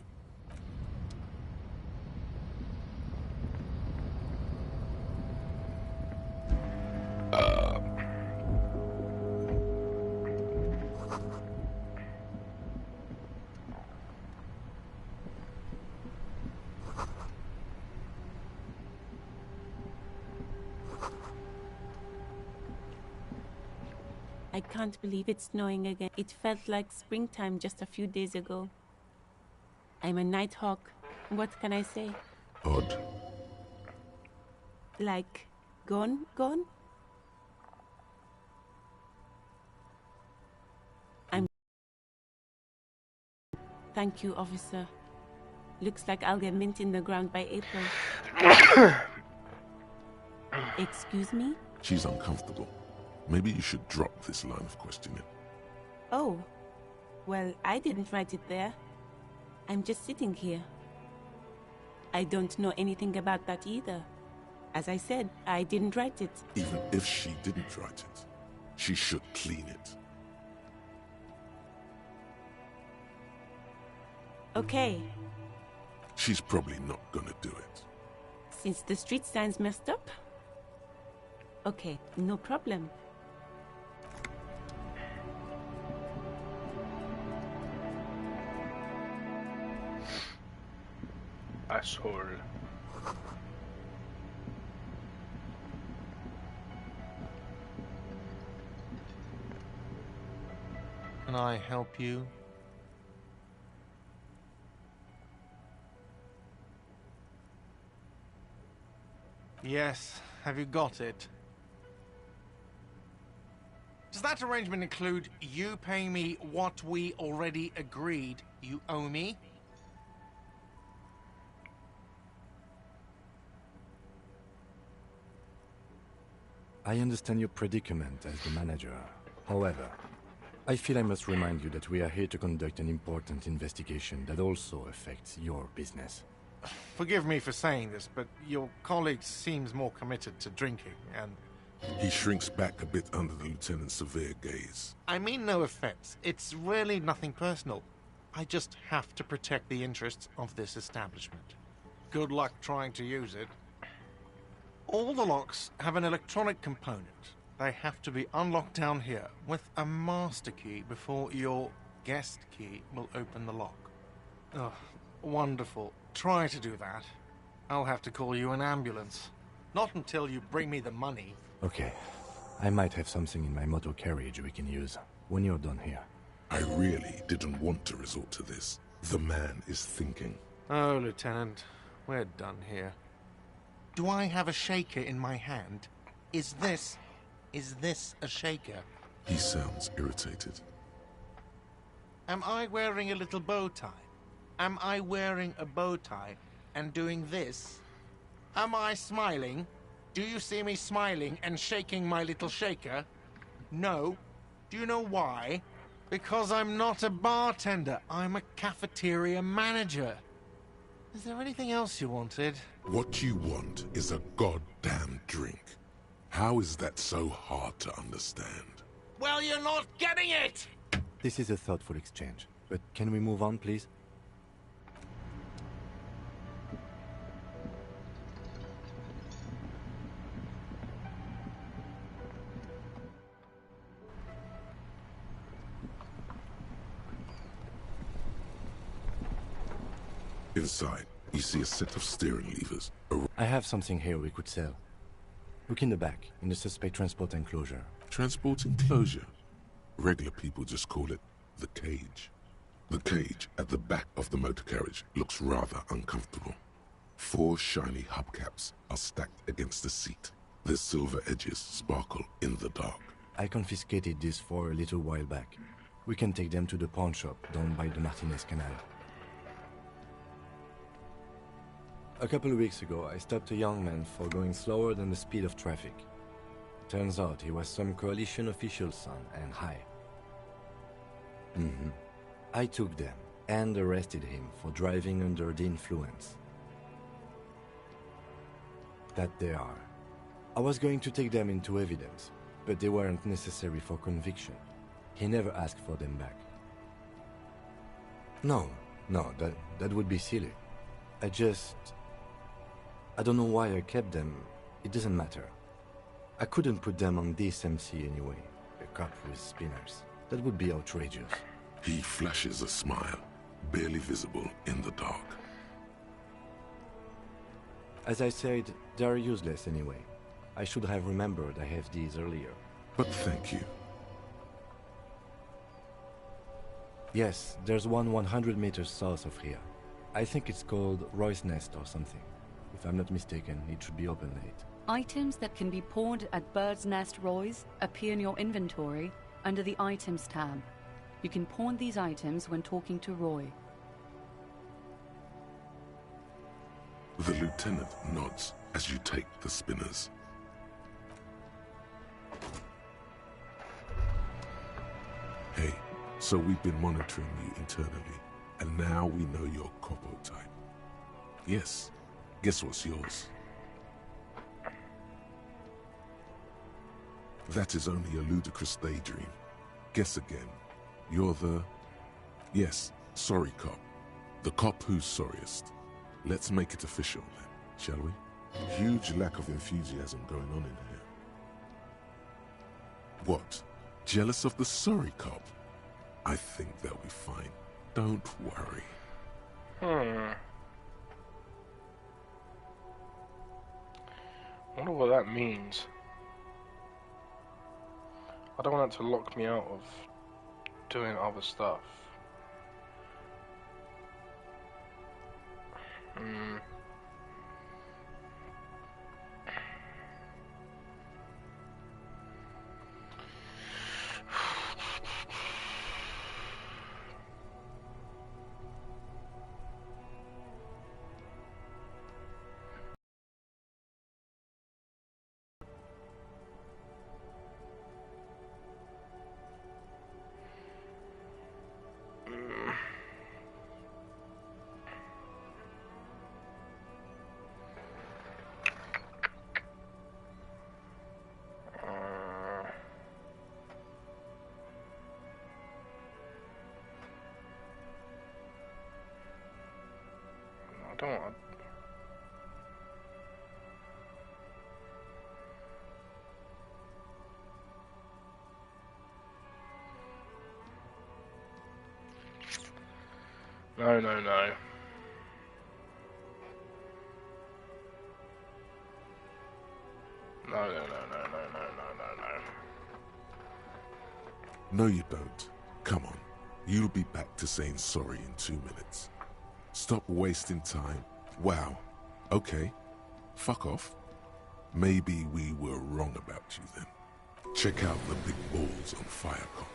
I can't believe it's snowing again. It felt like springtime just a few days ago. I'm a night hawk. What can I say? Odd. Like, gone? Thank you, officer. Looks like I'll get mint in the ground by April. Excuse me? She's uncomfortable. Maybe you should drop this line of questioning. Oh, well, I didn't write it there. I'm just sitting here. I don't know anything about that either. As I said, I didn't write it. Even if she didn't write it, she should clean it. Okay. She's probably not gonna do it. Since the street sign's messed up? Okay, no problem. Asshole. Can I help you? Yes, have you got it? Does that arrangement include you paying me what we already agreed you owe me? I understand your predicament as the manager. However, I feel I must remind you that we are here to conduct an important investigation that also affects your business. Forgive me for saying this, but your colleague seems more committed to drinking, and... He shrinks back a bit under the lieutenant's severe gaze. I mean no offense. It's really nothing personal. I just have to protect the interests of this establishment. Good luck trying to use it. All the locks have an electronic component. They have to be unlocked down here with a master key before your guest key will open the lock. Oh, wonderful. Try to do that. I'll have to call you an ambulance. Not until you bring me the money. Okay. I might have something in my motor carriage we can use when you're done here. I really didn't want to resort to this. The man is thinking. Oh, Lieutenant, we're done here. Do I have a shaker in my hand? Is this a shaker? He sounds irritated. Am I wearing a little bow tie? Am I wearing a bow tie and doing this? Am I smiling? Do you see me smiling and shaking my little shaker? No. Do you know why? Because I'm not a bartender. I'm a cafeteria manager. Is there anything else you wanted? What you want is a goddamn drink. How is that so hard to understand? Well, you're not getting it! This is a thoughtful exchange, but can we move on, please? Inside, you see a set of steering levers. I have something here we could sell. Look in the back, in the suspect transport enclosure. Transport enclosure? Regular people just call it the cage. The cage at the back of the motor carriage looks rather uncomfortable. 4 shiny hubcaps are stacked against the seat. Their silver edges sparkle in the dark. I confiscated these 4 a little while back. We can take them to the pawn shop down by the Martinez Canal. A couple of weeks ago, I stopped a young man for going slower than the speed of traffic. Turns out he was some coalition official's son and high. I took them and arrested him for driving under the influence. That they are. I was going to take them into evidence, but they weren't necessary for conviction. He never asked for them back. No, that would be silly. I don't know why I kept them. It doesn't matter. I couldn't put them on this MC anyway. A cop with spinners. That would be outrageous. He flashes a smile, barely visible in the dark. As I said, they are useless anyway. I should have remembered I have these earlier. But thank you. Yes, there's one 100 meters south of here. I think it's called Roy's Nest or something. If I'm not mistaken, it should be open late. Items that can be pawned at Bird's Nest Roy's appear in your inventory under the Items tab. You can pawn these items when talking to Roy. The lieutenant nods as you take the spinners. Hey, so we've been monitoring you internally, and now we know your Copo type. Yes, guess what's yours? That is only a ludicrous daydream. Guess again. You're the... Yes, sorry cop. The cop who's sorriest. Let's make it official then, shall we? Huge lack of enthusiasm going on in here. What? Jealous of the sorry cop? I think they'll be fine. Don't worry. Wonder what that means. I don't want it to lock me out of doing other stuff. No. No, you don't. Come on. You'll be back to saying sorry in 2 minutes. Stop wasting time. Wow. Okay. Fuck off. Maybe we were wrong about you then. Check out the big balls on Firecon.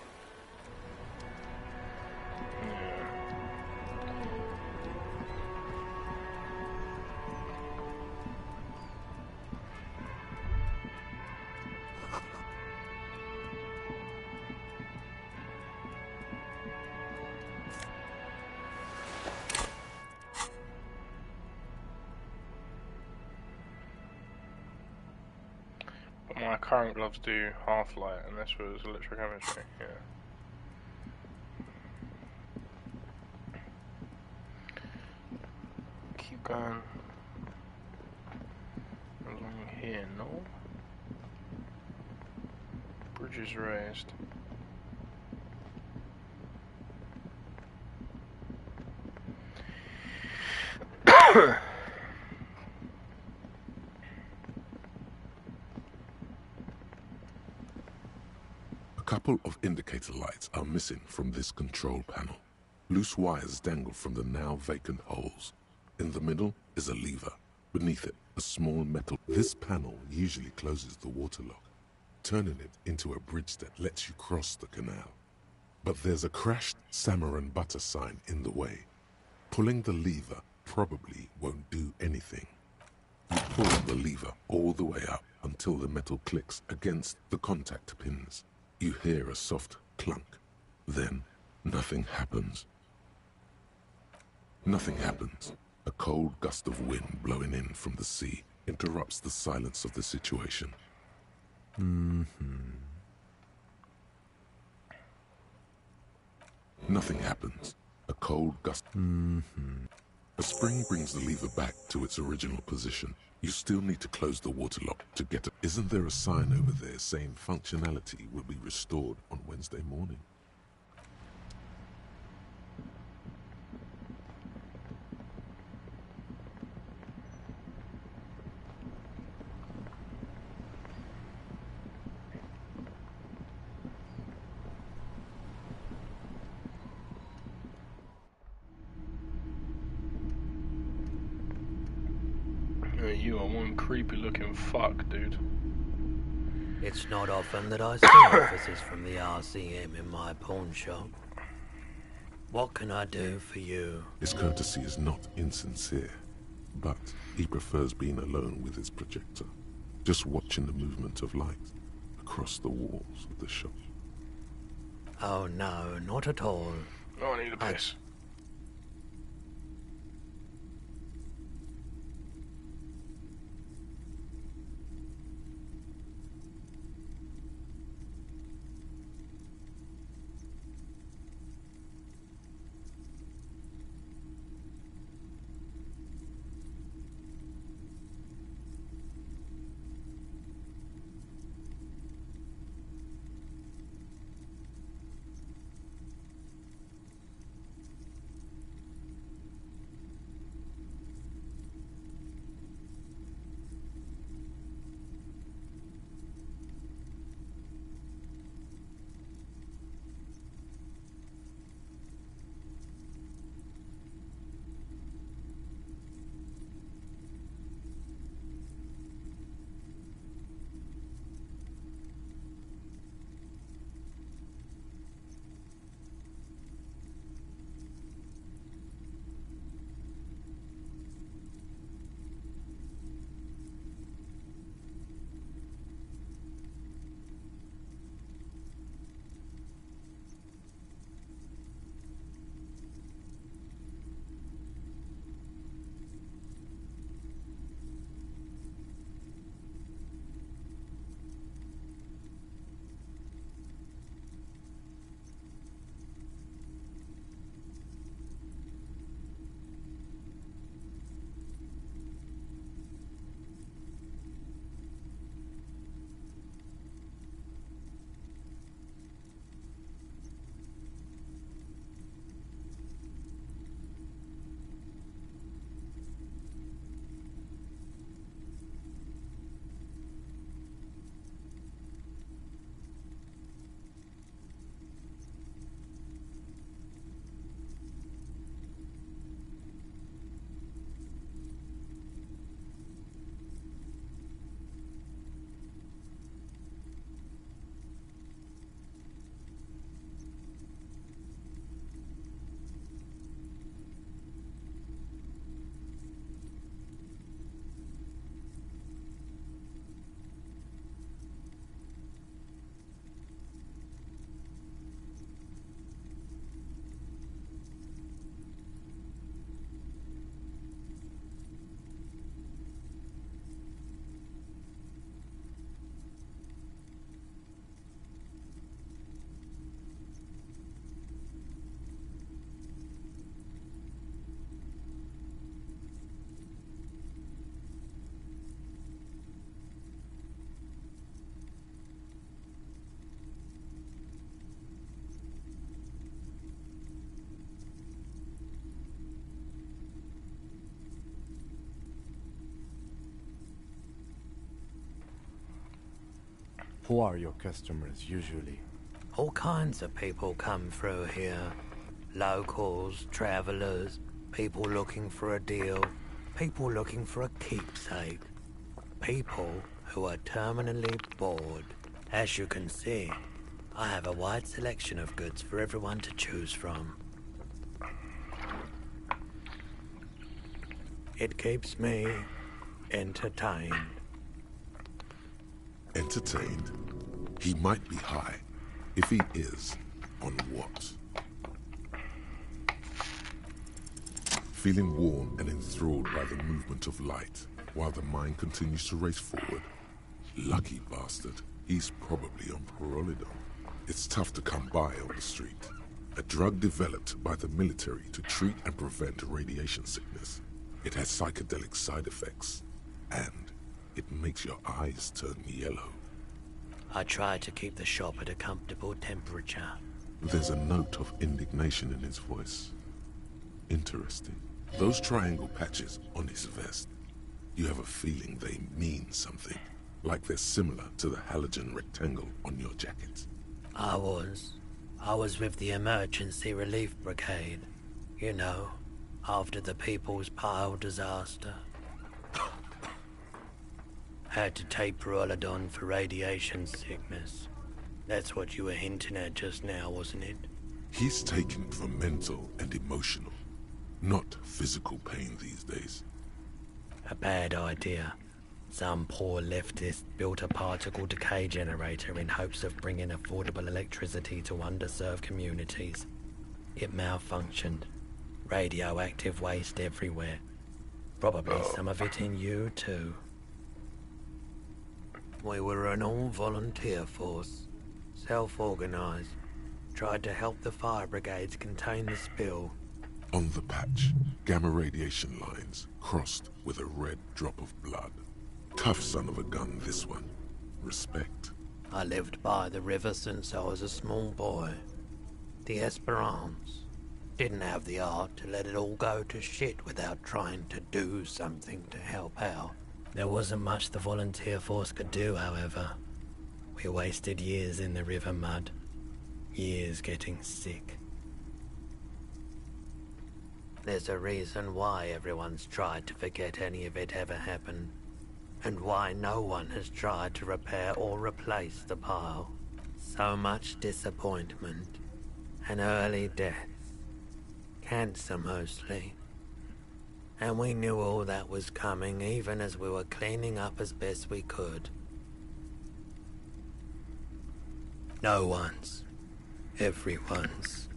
My current gloves do half light, and this was electrochemistry, yeah. Keep going. Along here, no? Bridge is raised. A couple of indicator lights are missing from this control panel. Loose wires dangle from the now vacant holes. In the middle is a lever. Beneath it, a small metal. This panel usually closes the waterlock, turning it into a bridge that lets you cross the canal. But there's a crashed salmon and butter sign in the way. Pulling the lever probably won't do anything. You pull the lever all the way up until the metal clicks against the contact pins. You hear a soft clunk. Then, nothing happens. Nothing happens. A cold gust of wind blowing in from the sea interrupts the silence of the situation. Nothing happens. A cold gust. A spring brings the lever back to its original position. You still need to close the waterlock to get it. Isn't there a sign over there saying functionality will be restored on Wednesday morning? You are one creepy looking fuck, dude. It's not often that I see officers from the RCM in my pawn shop. What can I do for you? His courtesy is not insincere, but he prefers being alone with his projector, just watching the movement of light across the walls of the shop. Oh no, not at all. Oh, I need a piss. Who are your customers usually? All kinds of people come through here. Locals, travelers, people looking for a deal, people looking for a keepsake. People who are terminally bored. As you can see, I have a wide selection of goods for everyone to choose from. It keeps me entertained. Entertained? He might be high. If he is, on what? Feeling warm and enthralled by the movement of light, while the mind continues to race forward. Lucky bastard. He's probably on Parolidon. It's tough to come by on the street. A drug developed by the military to treat and prevent radiation sickness. It has psychedelic side effects, and it makes your eyes turn yellow. I try to keep the shop at a comfortable temperature. There's a note of indignation in his voice. Interesting. Those triangle patches on his vest, you have a feeling they mean something. Like they're similar to the halogen rectangle on your jacket. I was with the Emergency Relief Brigade. You know, after the People's Pile disaster. Had to take Parolidon for radiation sickness. That's what you were hinting at just now, wasn't it? He's taken for mental and emotional, not physical pain these days. A bad idea. Some poor leftist built a particle decay generator in hopes of bringing affordable electricity to underserved communities. It malfunctioned. Radioactive waste everywhere. Probably some of it in you, too. We were an all-volunteer force. Self-organized. Tried to help the fire brigades contain the spill. On the patch, gamma radiation lines crossed with a red drop of blood. Tough son of a gun, this one. Respect. I lived by the river since I was a small boy. The Esperance. Didn't have the art to let it all go to shit without trying to do something to help out. There wasn't much the volunteer force could do, however. We wasted years in the river mud. Years getting sick. There's a reason why everyone's tried to forget any of it ever happened. And why no one has tried to repair or replace the pile. So much disappointment. And early deaths. Cancer mostly. And we knew all that was coming even as we were cleaning up as best we could. No one's. Everyone's.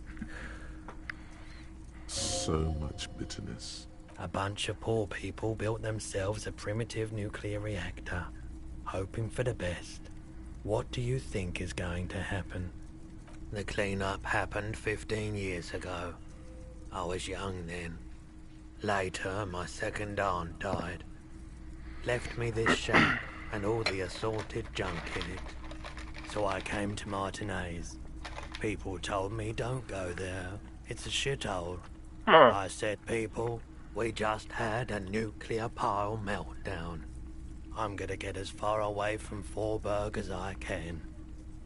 So much bitterness. A bunch of poor people built themselves a primitive nuclear reactor, hoping for the best. What do you think is going to happen? The cleanup happened 15 years ago. I was young then. Later, my second aunt died. Left me this shack and all the assorted junk in it. So I came to Martinez. People told me don't go there. It's a shithole. I said, people, we just had a nuclear pile meltdown. I'm gonna get as far away from Forburg as I can.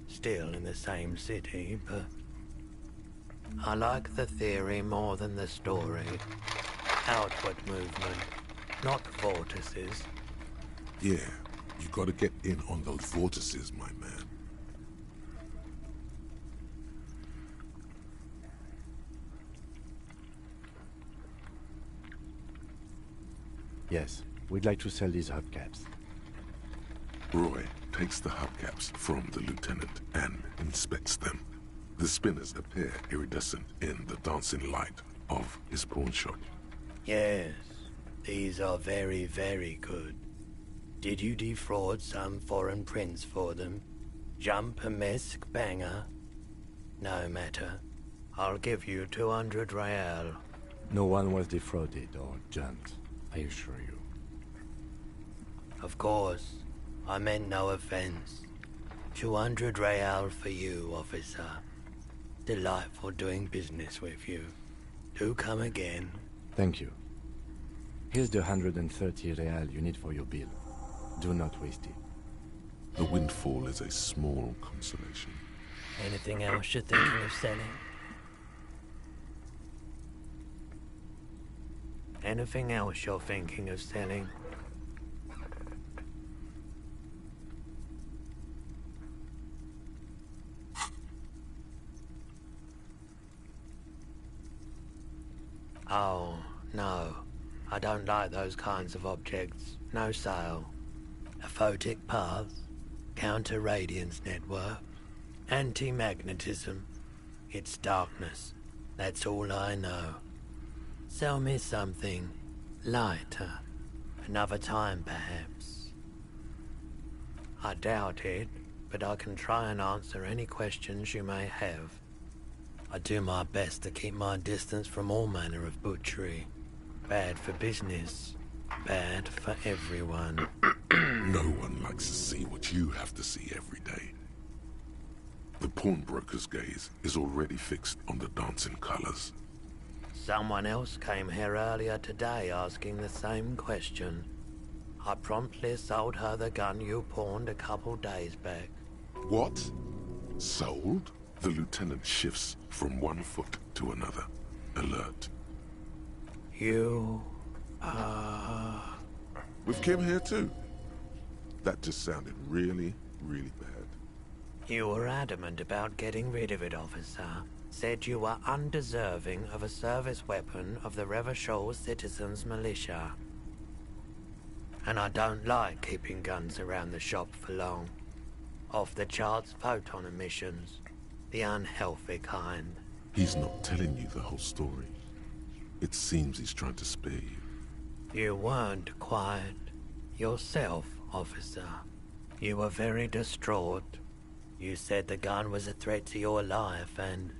Still in the same city, but I like the theory more than the story. Outward movement, not vortices. Yeah, you gotta get in on those vortices, my man. Yes, we'd like to sell these hubcaps. Roy takes the hubcaps from the lieutenant and inspects them. The spinners appear iridescent in the dancing light of his pawn shop. Yes, these are very, very good. Did you defraud some foreign prince for them? Jump-a-mesque banger? No matter. I'll give you 200 real. No one was defrauded or jumped, I assure you. Of course. I meant no offense. 200 real for you, officer. Delightful doing business with you. Do come again. Thank you. Here's the 130 real you need for your bill. Do not waste it. The windfall is a small consolation. Anything else you're thinking of selling? Anything else you're thinking of selling? Oh, no. I don't like those kinds of objects. No sale. A photic path, counter-radiance network, anti-magnetism. It's darkness. That's all I know. Sell me something lighter. Another time, perhaps. I doubt it, but I can try and answer any questions you may have. I do my best to keep my distance from all manner of butchery. Bad for business. Bad for everyone. No one likes to see what you have to see every day. The pawnbroker's gaze is already fixed on the dancing colors. Someone else came here earlier today asking the same question. I promptly sold her the gun you pawned a couple days back. What? Sold? The lieutenant shifts from one foot to another. Alert. You... With Kim here too? That just sounded really, really bad. You were adamant about getting rid of it, officer. Said you were undeserving of a service weapon of the Revachol Citizens Militia. And I don't like keeping guns around the shop for long. Off-the-charts photon emissions. The unhealthy kind. He's not telling you the whole story. It seems he's trying to spare you. You weren't quiet yourself, officer. You were very distraught. You said the gun was a threat to your life and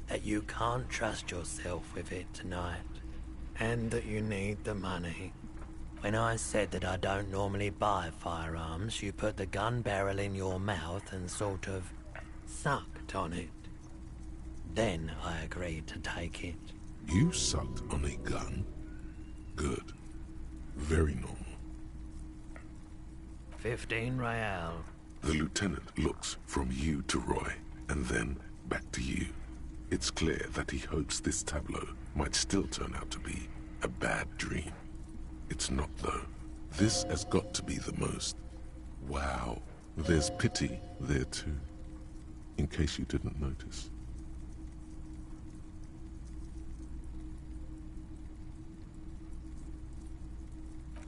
that you can't trust yourself with it tonight. And that you need the money. When I said that I don't normally buy firearms, you put the gun barrel in your mouth and sort of sucked on it. Then I agreed to take it. You sucked on a gun? Good. Very normal. 15 real. The lieutenant looks from you to Roy, and then back to you. It's clear that he hopes this tableau might still turn out to be a bad dream. It's not, though. This has got to be the most. Wow. There's pity there, too. In case you didn't notice.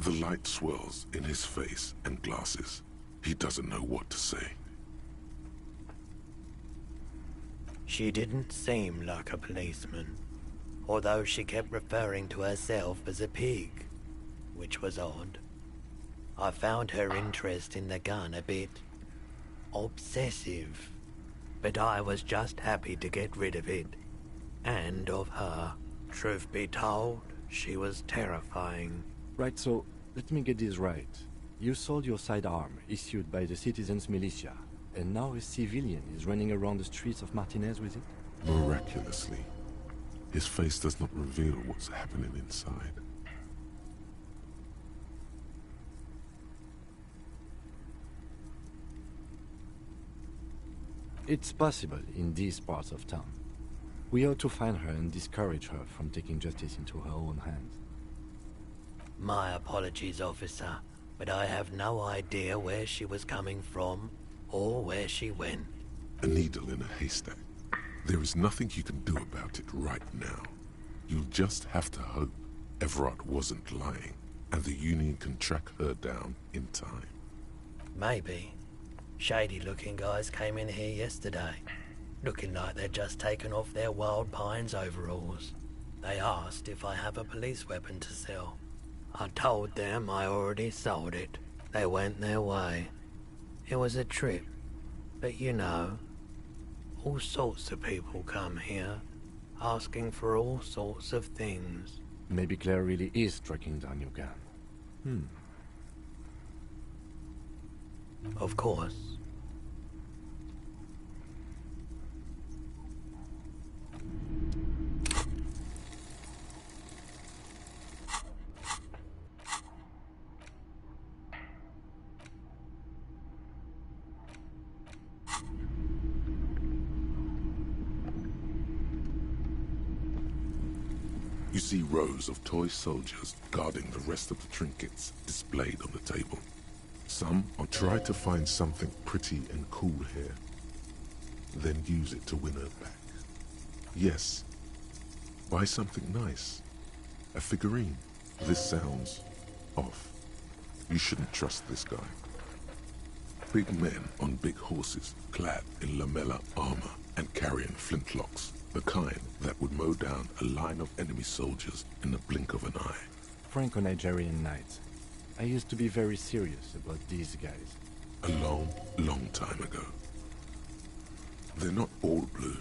The light swirls in his face and glasses. He doesn't know what to say. She didn't seem like a policeman, although she kept referring to herself as a pig, which was odd. I found her interest in the gun a bit obsessive, but I was just happy to get rid of it, and of her. Truth be told, she was terrifying. Right, so let me get this right. You sold your sidearm, issued by the Citizens Militia, and now a civilian is running around the streets of Martinez with it? Miraculously, his face does not reveal what's happening inside. It's possible in these parts of town. We ought to find her and discourage her from taking justice into her own hands. My apologies, officer, but I have no idea where she was coming from or where she went. A needle in a haystack. There is nothing you can do about it right now. You'll just have to hope Everard wasn't lying, and the Union can track her down in time. Maybe. Shady-looking guys came in here yesterday, looking like they'd just taken off their Wild Pines overalls. They asked if I have a police weapon to sell. I told them I already sold it. They went their way. It was a trip, but you know, all sorts of people come here, asking for all sorts of things. Maybe Claire really is tracking down your gun. Of course. You see rows of toy soldiers guarding the rest of the trinkets displayed on the table. Some are trying to find something pretty and cool here, then use it to win her back. Yes, buy something nice. A figurine. This sounds off. You shouldn't trust this guy. Big men on big horses, clad in lamella armor and carrying flintlocks, the kind that would mow down a line of enemy soldiers in the blink of an eye. Franco-Nigerian knights. I used to be very serious about these guys. A long, long time ago. They're not all blue.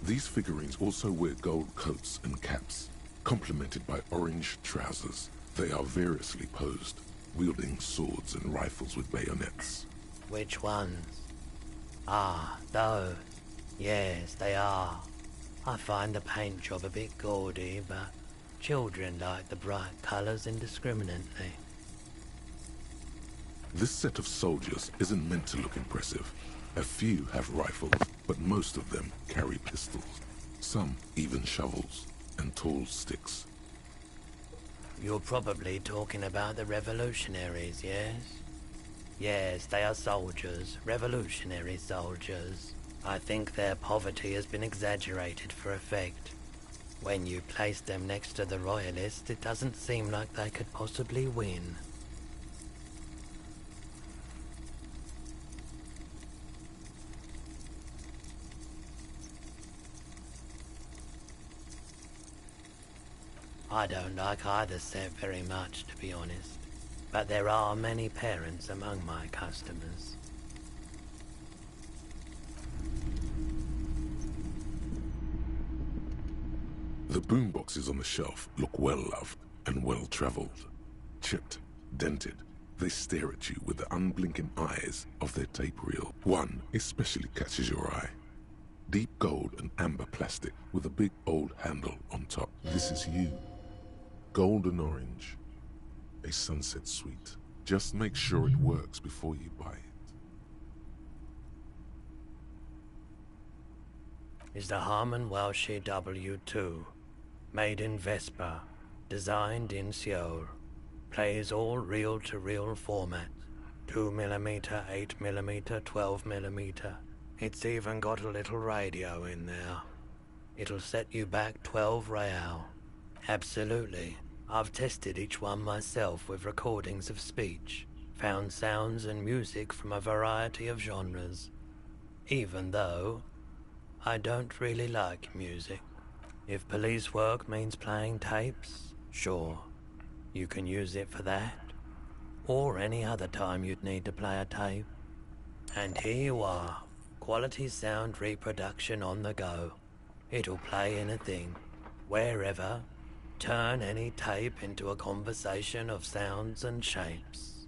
These figurines also wear gold coats and caps, complemented by orange trousers. They are variously posed, wielding swords and rifles with bayonets. Which ones? Ah, those. Yes, they are. I find the paint job a bit gaudy, but children like the bright colours indiscriminately. This set of soldiers isn't meant to look impressive. A few have rifles, but most of them carry pistols. Some even shovels and tall sticks. You're probably talking about the revolutionaries, yes? Yes, they are soldiers, revolutionary soldiers. I think their poverty has been exaggerated for effect. When you place them next to the royalists, it doesn't seem like they could possibly win. I don't like either set very much, to be honest. But there are many parents among my customers. The boomboxes on the shelf look well-loved and well-traveled. Chipped, dented, they stare at you with the unblinking eyes of their tape reel. One especially catches your eye. Deep gold and amber plastic with a big old handle on top. This is you. Golden orange. A sunset suite. Just make sure it works before you buy it. Is the Harman Welshie W2. Made in Vespa. Designed in Seoul. Plays all reel-to-reel formats. 2mm, 8mm, 12mm. It's even got a little radio in there. It'll set you back 12 real. Absolutely. I've tested each one myself with recordings of speech. Found sounds and music from a variety of genres. Even though I don't really like music. If police work means playing tapes, sure. You can use it for that. Or any other time you'd need to play a tape. And here you are. Quality sound reproduction on the go. It'll play anything, wherever. Turn any tape into a conversation of sounds and shapes.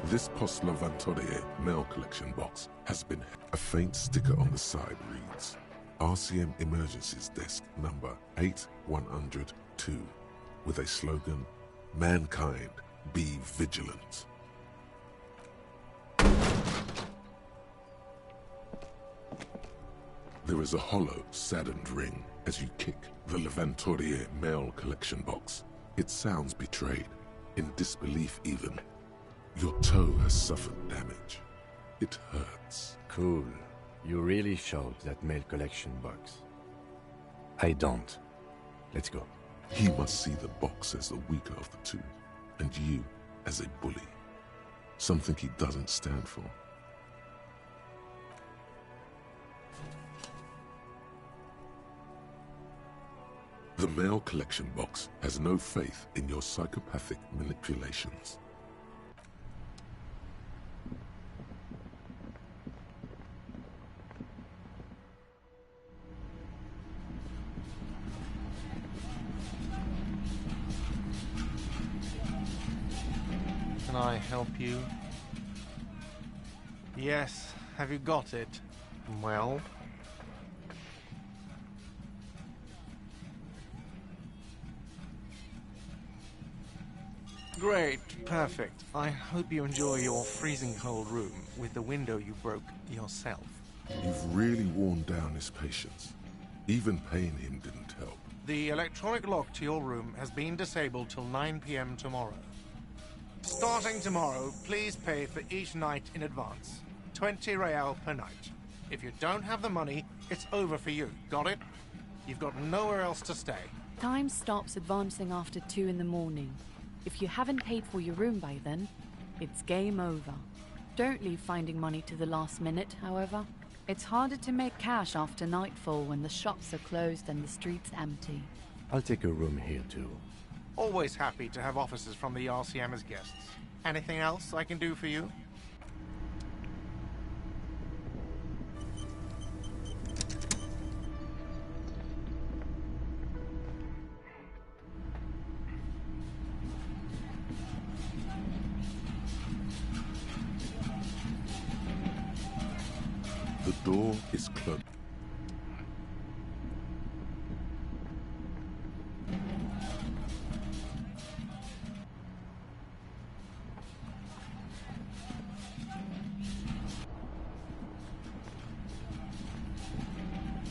This Post Levantorie mail collection box has been... A faint sticker on the side reads, RCM Emergencies Desk number 8102, with a slogan, Mankind, be vigilant. There is a hollow, saddened ring as you kick the Levantorie mail collection box. It sounds betrayed, in disbelief even. Your toe has suffered damage. It hurts. Cool. You really showed that mail collection box. I don't. Let's go. He must see the box as the weaker of the two, and you as a bully. Something he doesn't stand for. The mail collection box has no faith in your psychopathic manipulations. Can I help you? Yes, have you got it? Well? Great, perfect. I hope you enjoy your freezing cold room with the window you broke yourself. You've really worn down his patience. Even paying him didn't help. The electronic lock to your room has been disabled till 9 p.m. tomorrow. Starting tomorrow, please pay for each night in advance. 20 real per night. If you don't have the money, it's over for you. Got it? You've got nowhere else to stay. Time stops advancing after 2 in the morning. If you haven't paid for your room by then, it's game over. Don't leave finding money to the last minute, however. It's harder to make cash after nightfall when the shops are closed and the streets empty. I'll take a room here too. Always happy to have officers from the RCM as guests. Anything else I can do for you? The door is closed.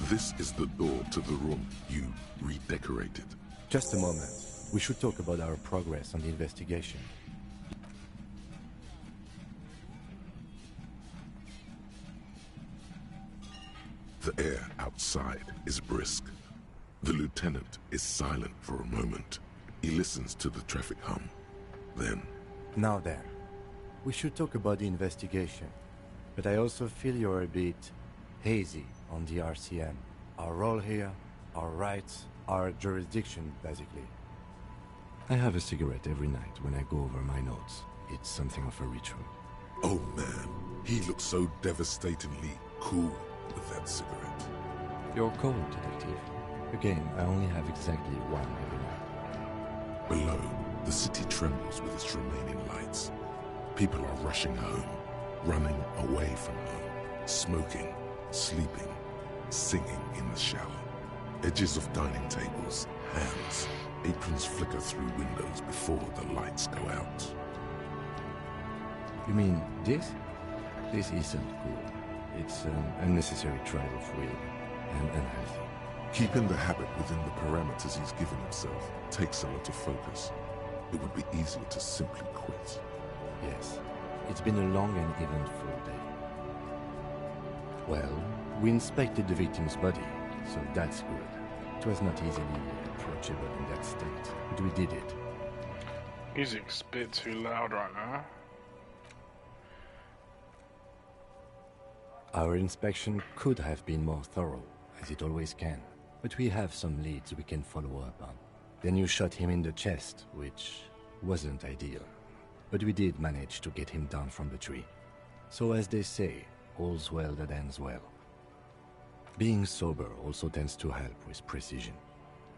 This is the door to the room you redecorated. Just a moment. We should talk about our progress on the investigation. The air outside is brisk. The lieutenant is silent for a moment. He listens to the traffic hum. Then... Now then, we should talk about the investigation. But I also feel you're a bit hazy on the RCM. Our role here, our rights, our jurisdiction, basically. I have a cigarette every night when I go over my notes. It's something of a ritual. Oh man, he looks so devastatingly cool with that cigarette. You're cold, detective. Again, I only have exactly one every night. Below, the city trembles with its remaining lights. People are rushing home, running away from home, smoking, sleeping, singing in the shower. Edges of dining tables, hands, aprons flicker through windows before the lights go out. You mean this? This isn't cool. It's an unnecessary trial of will and unhealthy. Keeping the habit within the parameters he's given himself takes a lot of focus. It would be easier to simply quit. Yes, it's been a long and eventful day. Well, we inspected the victim's body, so that's good. It was not easily approachable in that state, but we did it. Music's a bit too loud right now. Our inspection could have been more thorough, as it always can, but we have some leads we can follow up on. Then you shot him in the chest, which wasn't ideal, but we did manage to get him down from the tree. So as they say, all's well that ends well. Being sober also tends to help with precision.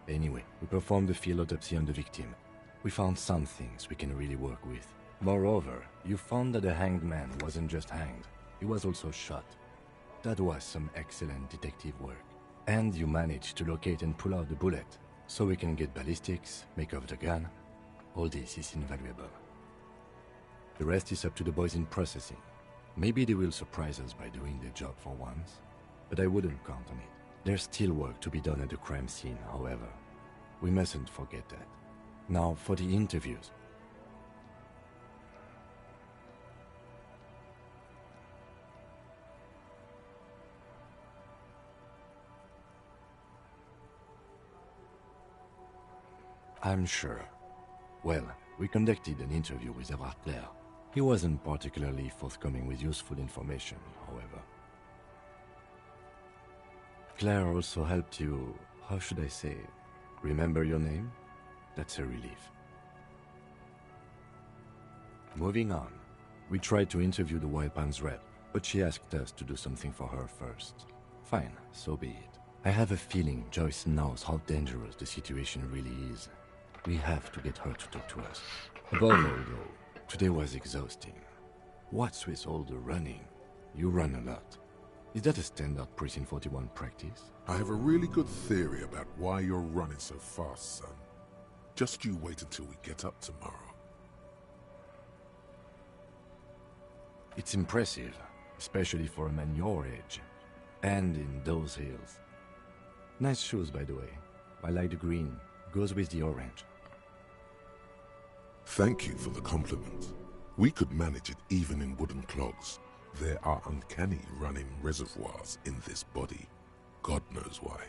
Anyway, we performed a field autopsy on the victim. We found some things we can really work with. Moreover, you found that the hanged man wasn't just hanged, he was also shot. That was some excellent detective work. And you managed to locate and pull out the bullet, so we can get ballistics, make off the gun. All this is invaluable. The rest is up to the boys in processing. Maybe they will surprise us by doing their job for once, but I wouldn't count on it. There's still work to be done at the crime scene, however. We mustn't forget that. Now, for the interviews. I'm sure. Well, we conducted an interview with Everard Clare. He wasn't particularly forthcoming with useful information, however. Claire also helped you, how should I say, remember your name? That's a relief. Moving on, we tried to interview the Wild Palms rep, but she asked us to do something for her first. Fine, so be it. I have a feeling Joyce knows how dangerous the situation really is. We have to get her to talk to us. Above all, though, today was exhausting. What's with all the running? You run a lot. Is that a standard Precinct 41 practice? I have a really good theory about why you're running so fast, son. Just you wait until we get up tomorrow. It's impressive, especially for a man your age. And in those hills. Nice shoes, by the way. I like the green. Goes with the orange. Thank you for the compliment. We could manage it even in wooden clogs. There are uncanny running reservoirs in this body. God knows why.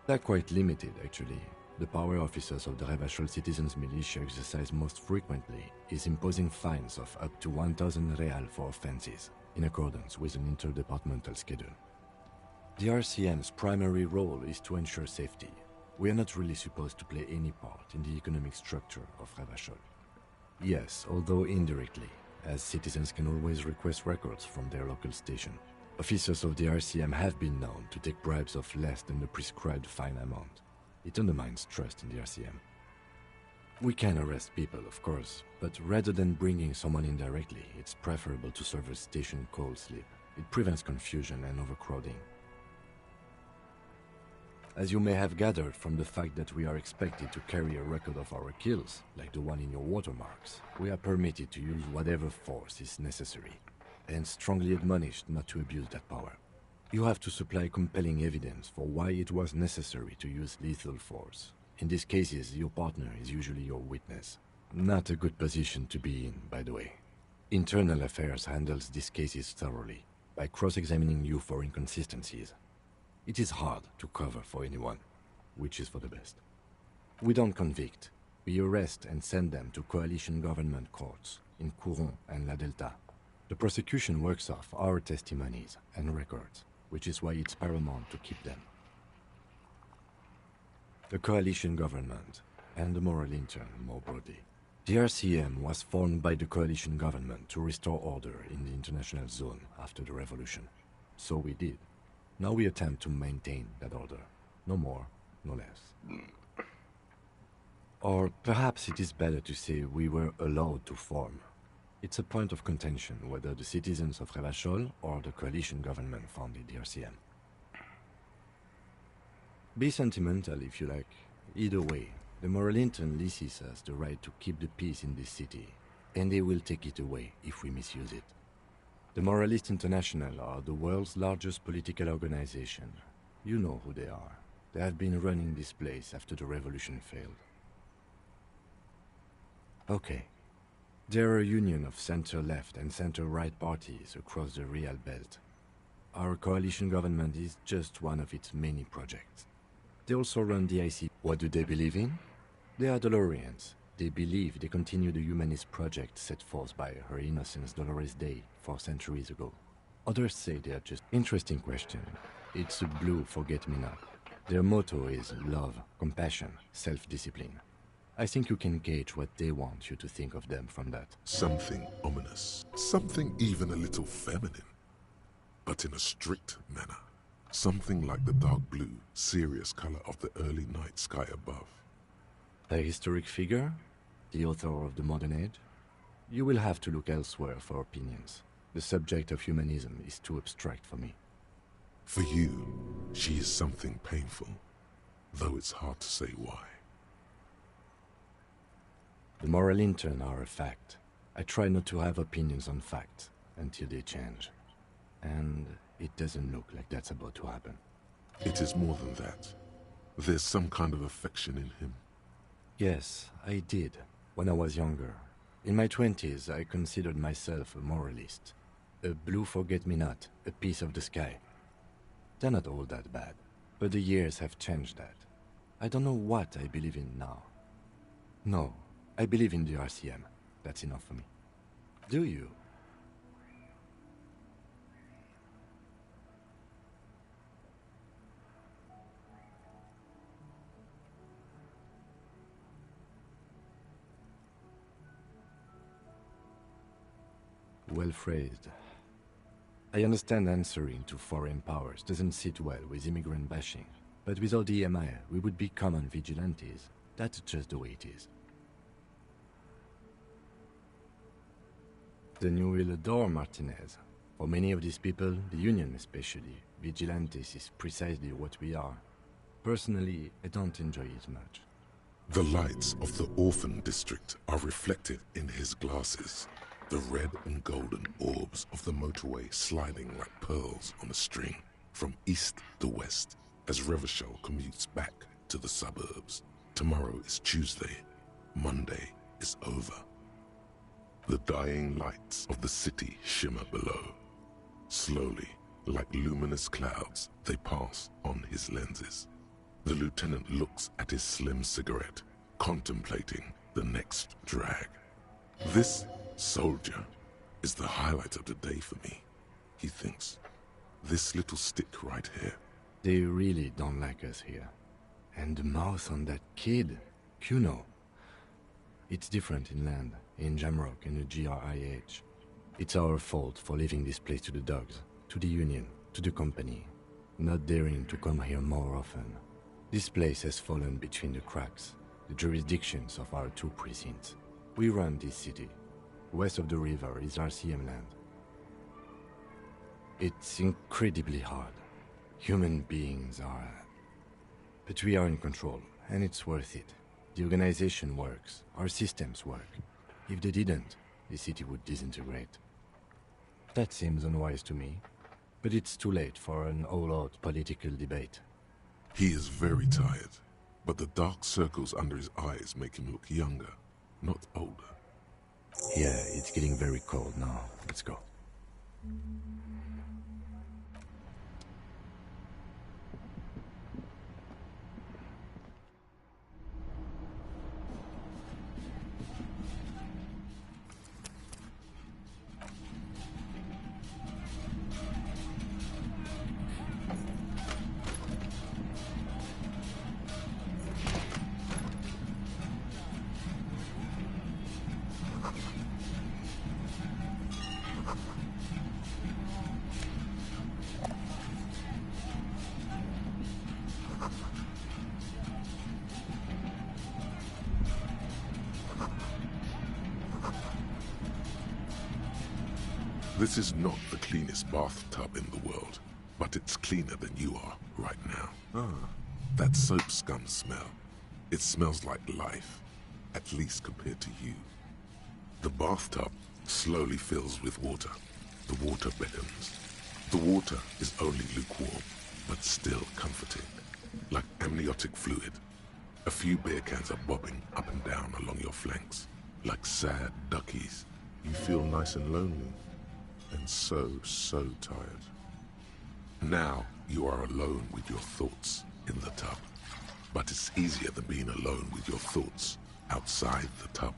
They're quite limited, actually. The power officers of the Revachol Citizens Militia exercise most frequently is imposing fines of up to 1,000 real for offenses, in accordance with an interdepartmental schedule. The RCM's primary role is to ensure safety. We are not really supposed to play any part in the economic structure of Revachol. Yes, although indirectly, as citizens can always request records from their local station. Officers of the RCM have been known to take bribes of less than the prescribed fine amount. It undermines trust in the RCM. We can arrest people, of course, but rather than bringing someone in directly, it's preferable to serve a station call slip. It prevents confusion and overcrowding. As you may have gathered from the fact that we are expected to carry a record of our kills, like the one in your watermarks, we are permitted to use whatever force is necessary, and strongly admonished not to abuse that power. You have to supply compelling evidence for why it was necessary to use lethal force. In these cases, your partner is usually your witness. Not a good position to be in, by the way. Internal Affairs handles these cases thoroughly, by cross-examining you for inconsistencies. It is hard to cover for anyone, which is for the best. We don't convict. We arrest and send them to coalition government courts in Couron and La Delta. The prosecution works off our testimonies and records, which is why it's paramount to keep them. The coalition government, and the moral intern more broadly. The RCM was formed by the coalition government to restore order in the international zone after the revolution. So we did. Now we attempt to maintain that order. No more, no less. Or perhaps it is better to say we were allowed to form. It's a point of contention whether the citizens of Revachol or the coalition government founded the RCM. Be sentimental if you like. Either way, the moral intern leases us the right to keep the peace in this city, and they will take it away if we misuse it. The Moralists International are the world's largest political organization. You know who they are. They have been running this place after the revolution failed. Okay. They're a union of center-left and center-right parties across the Real Belt. Our coalition government is just one of its many projects. They also run the IC. What do they believe in? They are Dolorians. They believe they continue the humanist project set forth by Her Innocence Dolores Day 4 centuries ago. Others say they are just... Interesting question. It's a blue forget-me-not. Their motto is love, compassion, self-discipline. I think you can gauge what they want you to think of them from that. Something ominous. Something even a little feminine. But in a strict manner. Something like the dark blue, serious color of the early night sky above. A historic figure? The author of the modern age? You will have to look elsewhere for opinions. The subject of humanism is too abstract for me. For you, she is something painful, though it's hard to say why. The moral intern are a fact. I try not to have opinions on facts until they change. and it doesn't look like that's about to happen. It is more than that. There's some kind of affection in him. Yes, I did, when I was younger. In my 20s, I considered myself a moralist. A blue forget-me-not, a piece of the sky. They're not all that bad, but the years have changed that. I don't know what I believe in now. No, I believe in the RCM. That's enough for me. Do you? Well phrased. I understand answering to foreign powers doesn't sit well with immigrant bashing, but without the EMI, we would be common vigilantes. That's just the way it is. Then you will adore Martinez. For many of these people, the Union especially, vigilantes is precisely what we are. Personally, I don't enjoy it much. The lights of the orphan district are reflected in his glasses. The red and golden orbs of the motorway sliding like pearls on a string from east to west as Revachol commutes back to the suburbs. Tomorrow is Tuesday. Monday is over. The dying lights of the city shimmer below. Slowly, like luminous clouds, they pass on his lenses. The lieutenant looks at his slim cigarette, contemplating the next drag. This soldier is the highlight of the day for me, he thinks. This little stick right here. They really don't like us here. And the mouth on that kid, Kuno. It's different inland, in Jamrock and the GRIH. It's our fault for leaving this place to the dogs, to the Union, to the company, not daring to come here more often. This place has fallen between the cracks, the jurisdictions of our two precincts. We run this city. West of the river is RCM land. It's incredibly hard. Human beings are... But we are in control, and it's worth it. The organization works, our systems work. If they didn't, the city would disintegrate. That seems unwise to me, but it's too late for an all-out political debate. He is very tired, but the dark circles under his eyes make him look younger, not older. Yeah, it's getting very cold now. Let's go. This is not the cleanest bathtub in the world, but it's cleaner than you are right now. That soap scum smell. It smells like life, at least compared to you. The bathtub slowly fills with water. The water beckons. The water is only lukewarm, but still comforting, like amniotic fluid. A few beer cans are bobbing up and down along your flanks, like sad duckies. You feel nice and lonely. And so tired. Now you are alone with your thoughts in the tub. But it's easier than being alone with your thoughts outside the tub.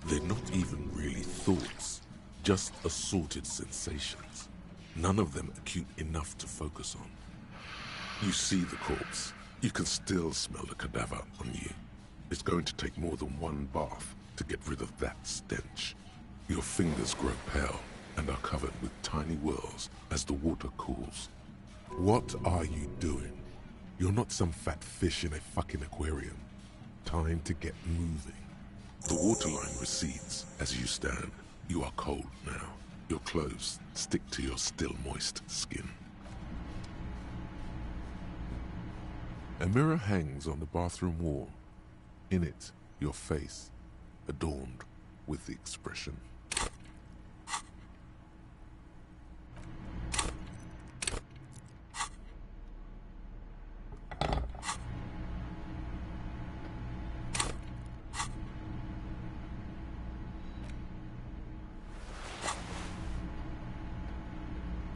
They're not even really thoughts, just assorted sensations. None of them acute enough to focus on. You see the corpse. You can still smell the cadaver on you. It's going to take more than one bath to get rid of that stench. Your fingers grow pale and are covered with tiny whirls as the water cools. What are you doing? You're not some fat fish in a fucking aquarium. Time to get moving. The waterline recedes as you stand. You are cold now. Your clothes stick to your still moist skin. A mirror hangs on the bathroom wall. In it, your face, adorned with the expression.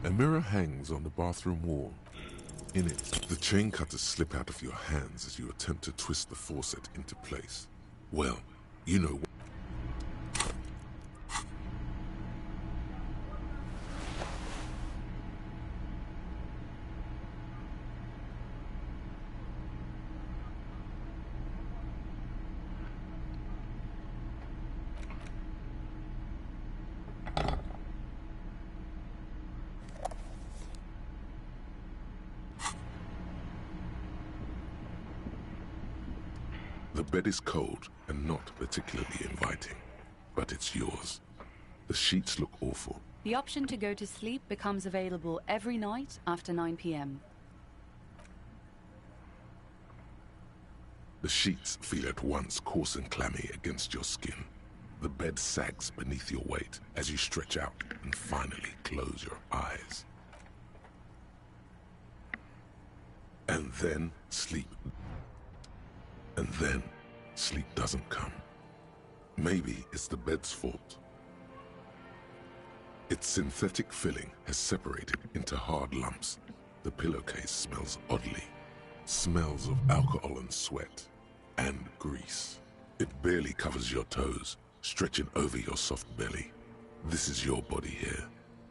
A mirror hangs on the bathroom wall. In it, the chain cutters slip out of your hands as you attempt to twist the faucet into place. Well, you know what. The bed is cold and not particularly inviting, but it's yours. The sheets look awful. The option to go to sleep becomes available every night after 9 p.m. The sheets feel at once coarse and clammy against your skin. The bed sags beneath your weight as you stretch out and finally close your eyes. And then sleep. And then sleep doesn't come. Maybe it's the bed's fault. Its synthetic filling has separated into hard lumps. The pillowcase smells oddly. Smells of alcohol and sweat. And grease. It barely covers your toes, stretching over your soft belly. This is your body here,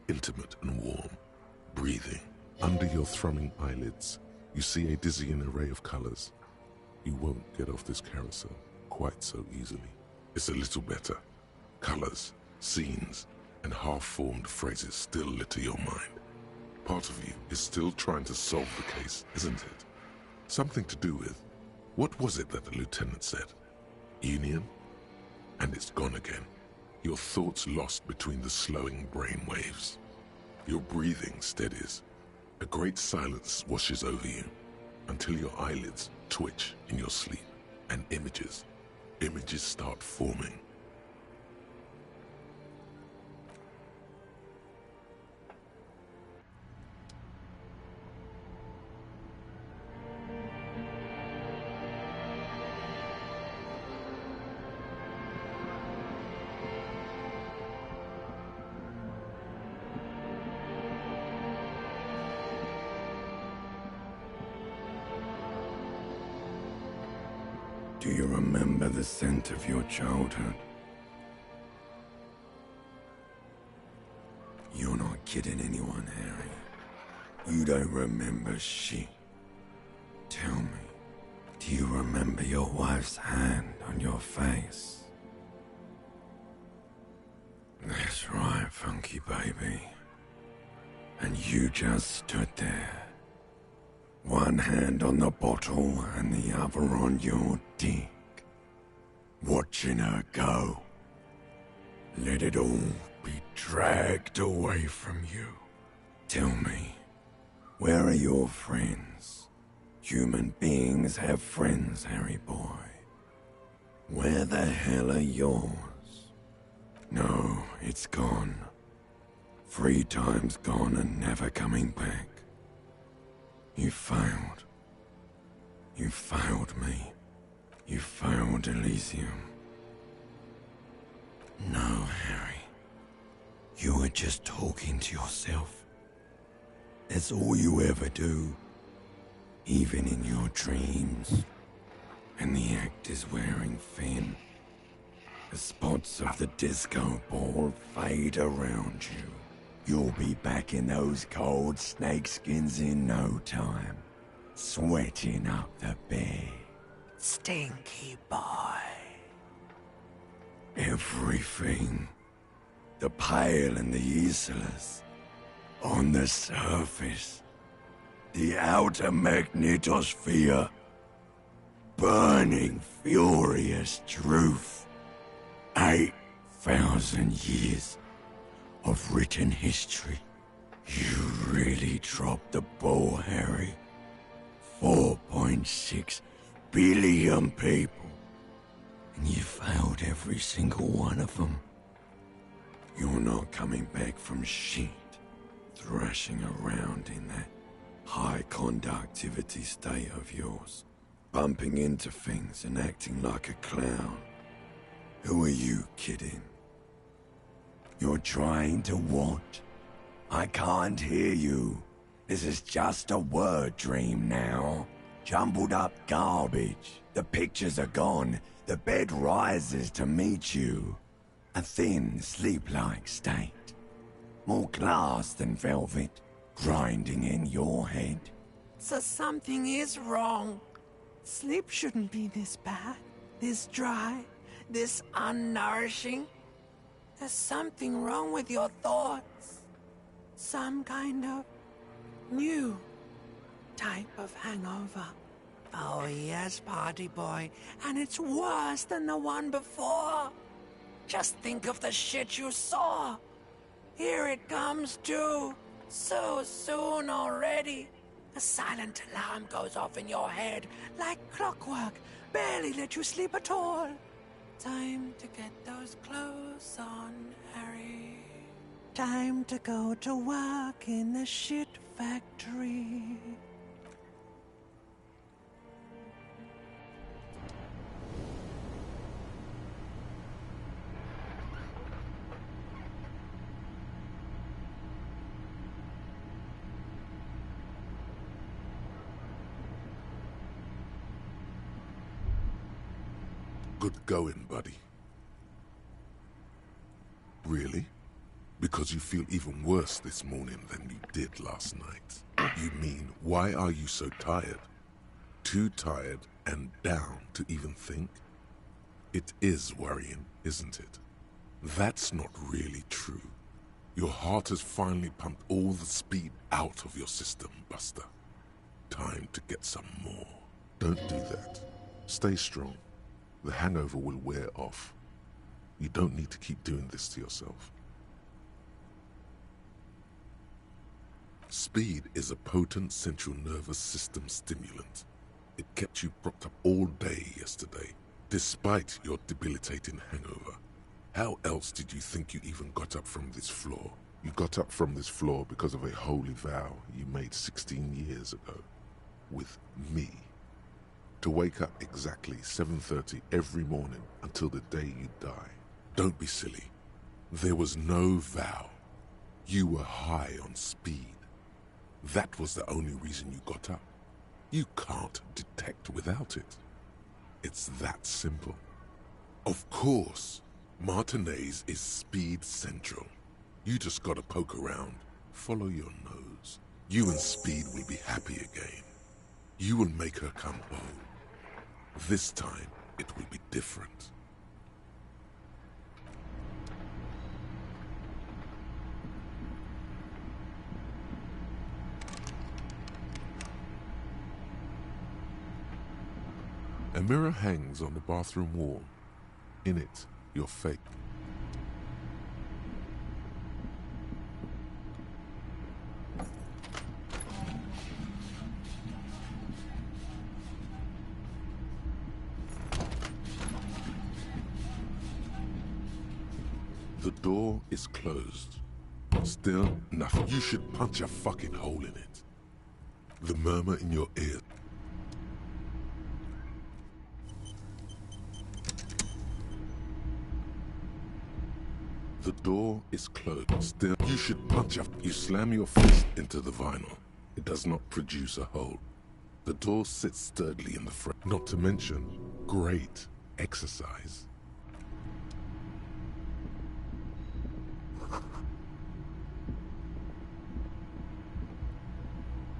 intimate and warm, breathing. Under your thrumming eyelids, you see a dizzying array of colors. You won't get off this carousel quite so easily. It's a little better. Colors, scenes, and half-formed phrases still litter your mind. Part of you is still trying to solve the case, isn't it? Something to do with, what was it that the lieutenant said? Union? And it's gone again. Your thoughts lost between the slowing brain waves. Your breathing steadies. A great silence washes over you until your eyelids twitch in your sleep, and images start forming. Do you remember the scent of your childhood? You're not kidding anyone, Harry. You don't remember shit. Tell me, do you remember your wife's hand on your face? That's right, funky baby. And you just stood there. One hand on the bottle and the other on your dick. Watching her go. Let it all be dragged away from you. Tell me, where are your friends? Human beings have friends, Harry boy. Where the hell are yours? No, it's gone. 3 times gone and never coming back. You failed. You failed me. You failed Elysium. No, Harry. You were just talking to yourself. That's all you ever do. Even in your dreams. And the act is wearing thin. The spots of the disco ball fade around you. You'll be back in those cold snakeskins in no time, sweating up the bed. Stinky boy. Everything, the pale and the useless, on the surface, the outer magnetosphere, burning furious truth. 8,000 years of written history. You really dropped the ball, Harry. 4.6 billion people. And you failed every single one of them. You're not coming back from shit. Thrashing around in that high conductivity state of yours. Bumping into things and acting like a clown. Who are you kidding? You're trying to what? I can't hear you. This is just a word dream now. Jumbled up garbage. The pictures are gone. The bed rises to meet you. A thin, sleep-like state. More glass than velvet, grinding in your head. So something is wrong. Sleep shouldn't be this bad, this dry, this unnourishing. There's something wrong with your thoughts. Some kind of new type of hangover. Oh yes, party boy, and it's worse than the one before. Just think of the shit you saw. Here it comes too. So soon already. A silent alarm goes off in your head like clockwork. Barely let you sleep at all. Time to get those clothes on, Harry. Time to go to work in the shit factory. Good going, buddy. Really? Because you feel even worse this morning than you did last night. You mean, why are you so tired? Too tired and down to even think? It is worrying, isn't it? That's not really true. Your heart has finally pumped all the speed out of your system, Buster. Time to get some more. Don't do that. Stay strong. The hangover will wear off. You don't need to keep doing this to yourself. Speed is a potent central nervous system stimulant. It kept you propped up all day yesterday, despite your debilitating hangover. How else did you think you even got up from this floor? You got up from this floor because of a holy vow you made 16 years ago. With me. To wake up exactly 7:30 every morning until the day you die. Don't be silly. There was no vow. You were high on speed. That was the only reason you got up. You can't detect without it. It's that simple. Of course, Martinez is speed central. You just gotta poke around, follow your nose. You and Speed will be happy again. You will make her come home. This time, it will be different. A mirror hangs on the bathroom wall. In it, your fate. The door is closed. Still, nothing. You should punch a fucking hole in it. The murmur in your ear. The door is closed. Still, you should punch a... You slam your fist into the vinyl. It does not produce a hole. The door sits sturdily in the front. Not to mention, great exercise.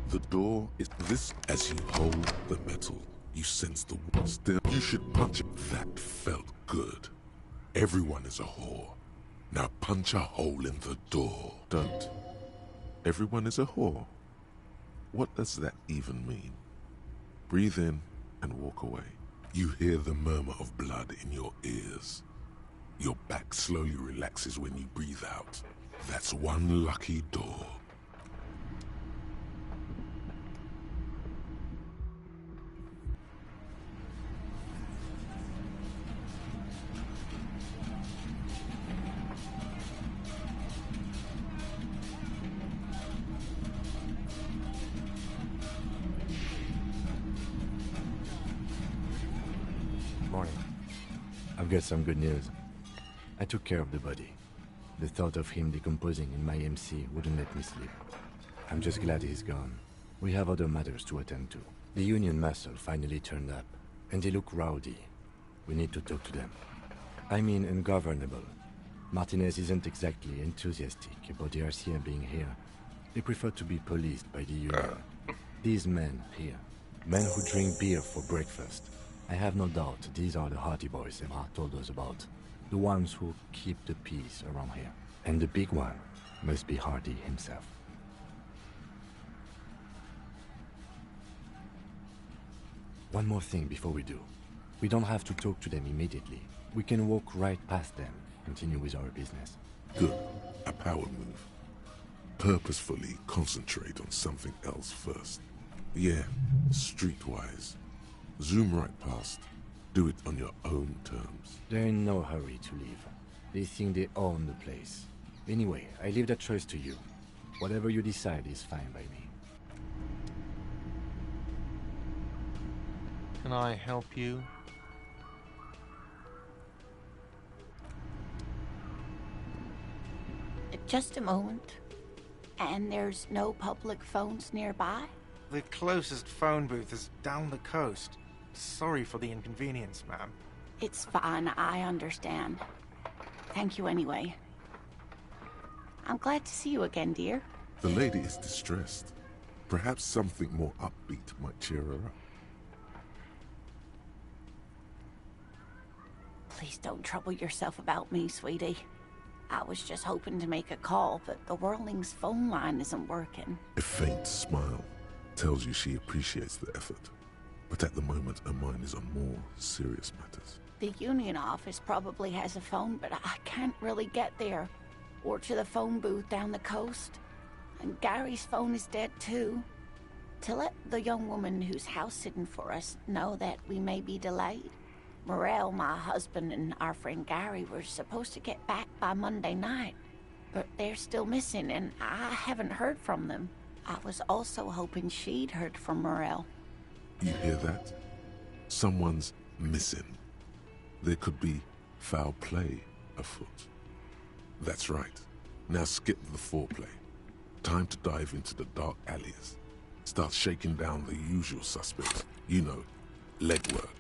The door is this. As you hold the metal, you sense the wall. Still, you should punch it. That felt good. Everyone is a whore. Now punch a hole in the door. Don't. Everyone is a whore. What does that even mean? Breathe in and walk away. You hear the murmur of blood in your ears. Your back slowly relaxes when you breathe out. That's one lucky door. Morning. I've got some good news. I took care of the body. The thought of him decomposing in my MC wouldn't let me sleep. I'm just glad he's gone. We have other matters to attend to. The Union muscle finally turned up, and they look rowdy. We need to talk to them. I mean ungovernable. Martinez isn't exactly enthusiastic about the RCM being here. They prefer to be policed by the Union. These men here, men who drink beer for breakfast. I have no doubt these are the hearty boys Emma told us about. The ones who keep the peace around here. And the big one must be Hardy himself. One more thing before we do. We don't have to talk to them immediately. We can walk right past them, continue with our business. Good. A power move. Purposefully concentrate on something else first. Yeah, streetwise. Zoom right past. Do it on your own terms. They're in no hurry to leave. They think they own the place. Anyway, I leave that choice to you. Whatever you decide is fine by me. Can I help you? Just a moment. And there's no public phones nearby? The closest phone booth is down the coast. Sorry for the inconvenience, ma'am. It's fine, I understand. Thank you anyway. I'm glad to see you again, dear. The lady is distressed. Perhaps something more upbeat might cheer her up. Please don't trouble yourself about me, sweetie. I was just hoping to make a call, but the Whirling's phone line isn't working. A faint smile tells you she appreciates the effort. But at the moment, her mind is on more serious matters. The Union office probably has a phone, but I can't really get there. Or to the phone booth down the coast. And Gary's phone is dead too. To let the young woman who's house-sitting for us know that we may be delayed. Morel, my husband, and our friend Gary were supposed to get back by Monday night. But they're still missing, and I haven't heard from them. I was also hoping she'd heard from Morel. You hear that? Someone's missing. There could be foul play afoot. That's right. Now skip the foreplay. Time to dive into the dark alleys. Start shaking down the usual suspects. You know, legwork.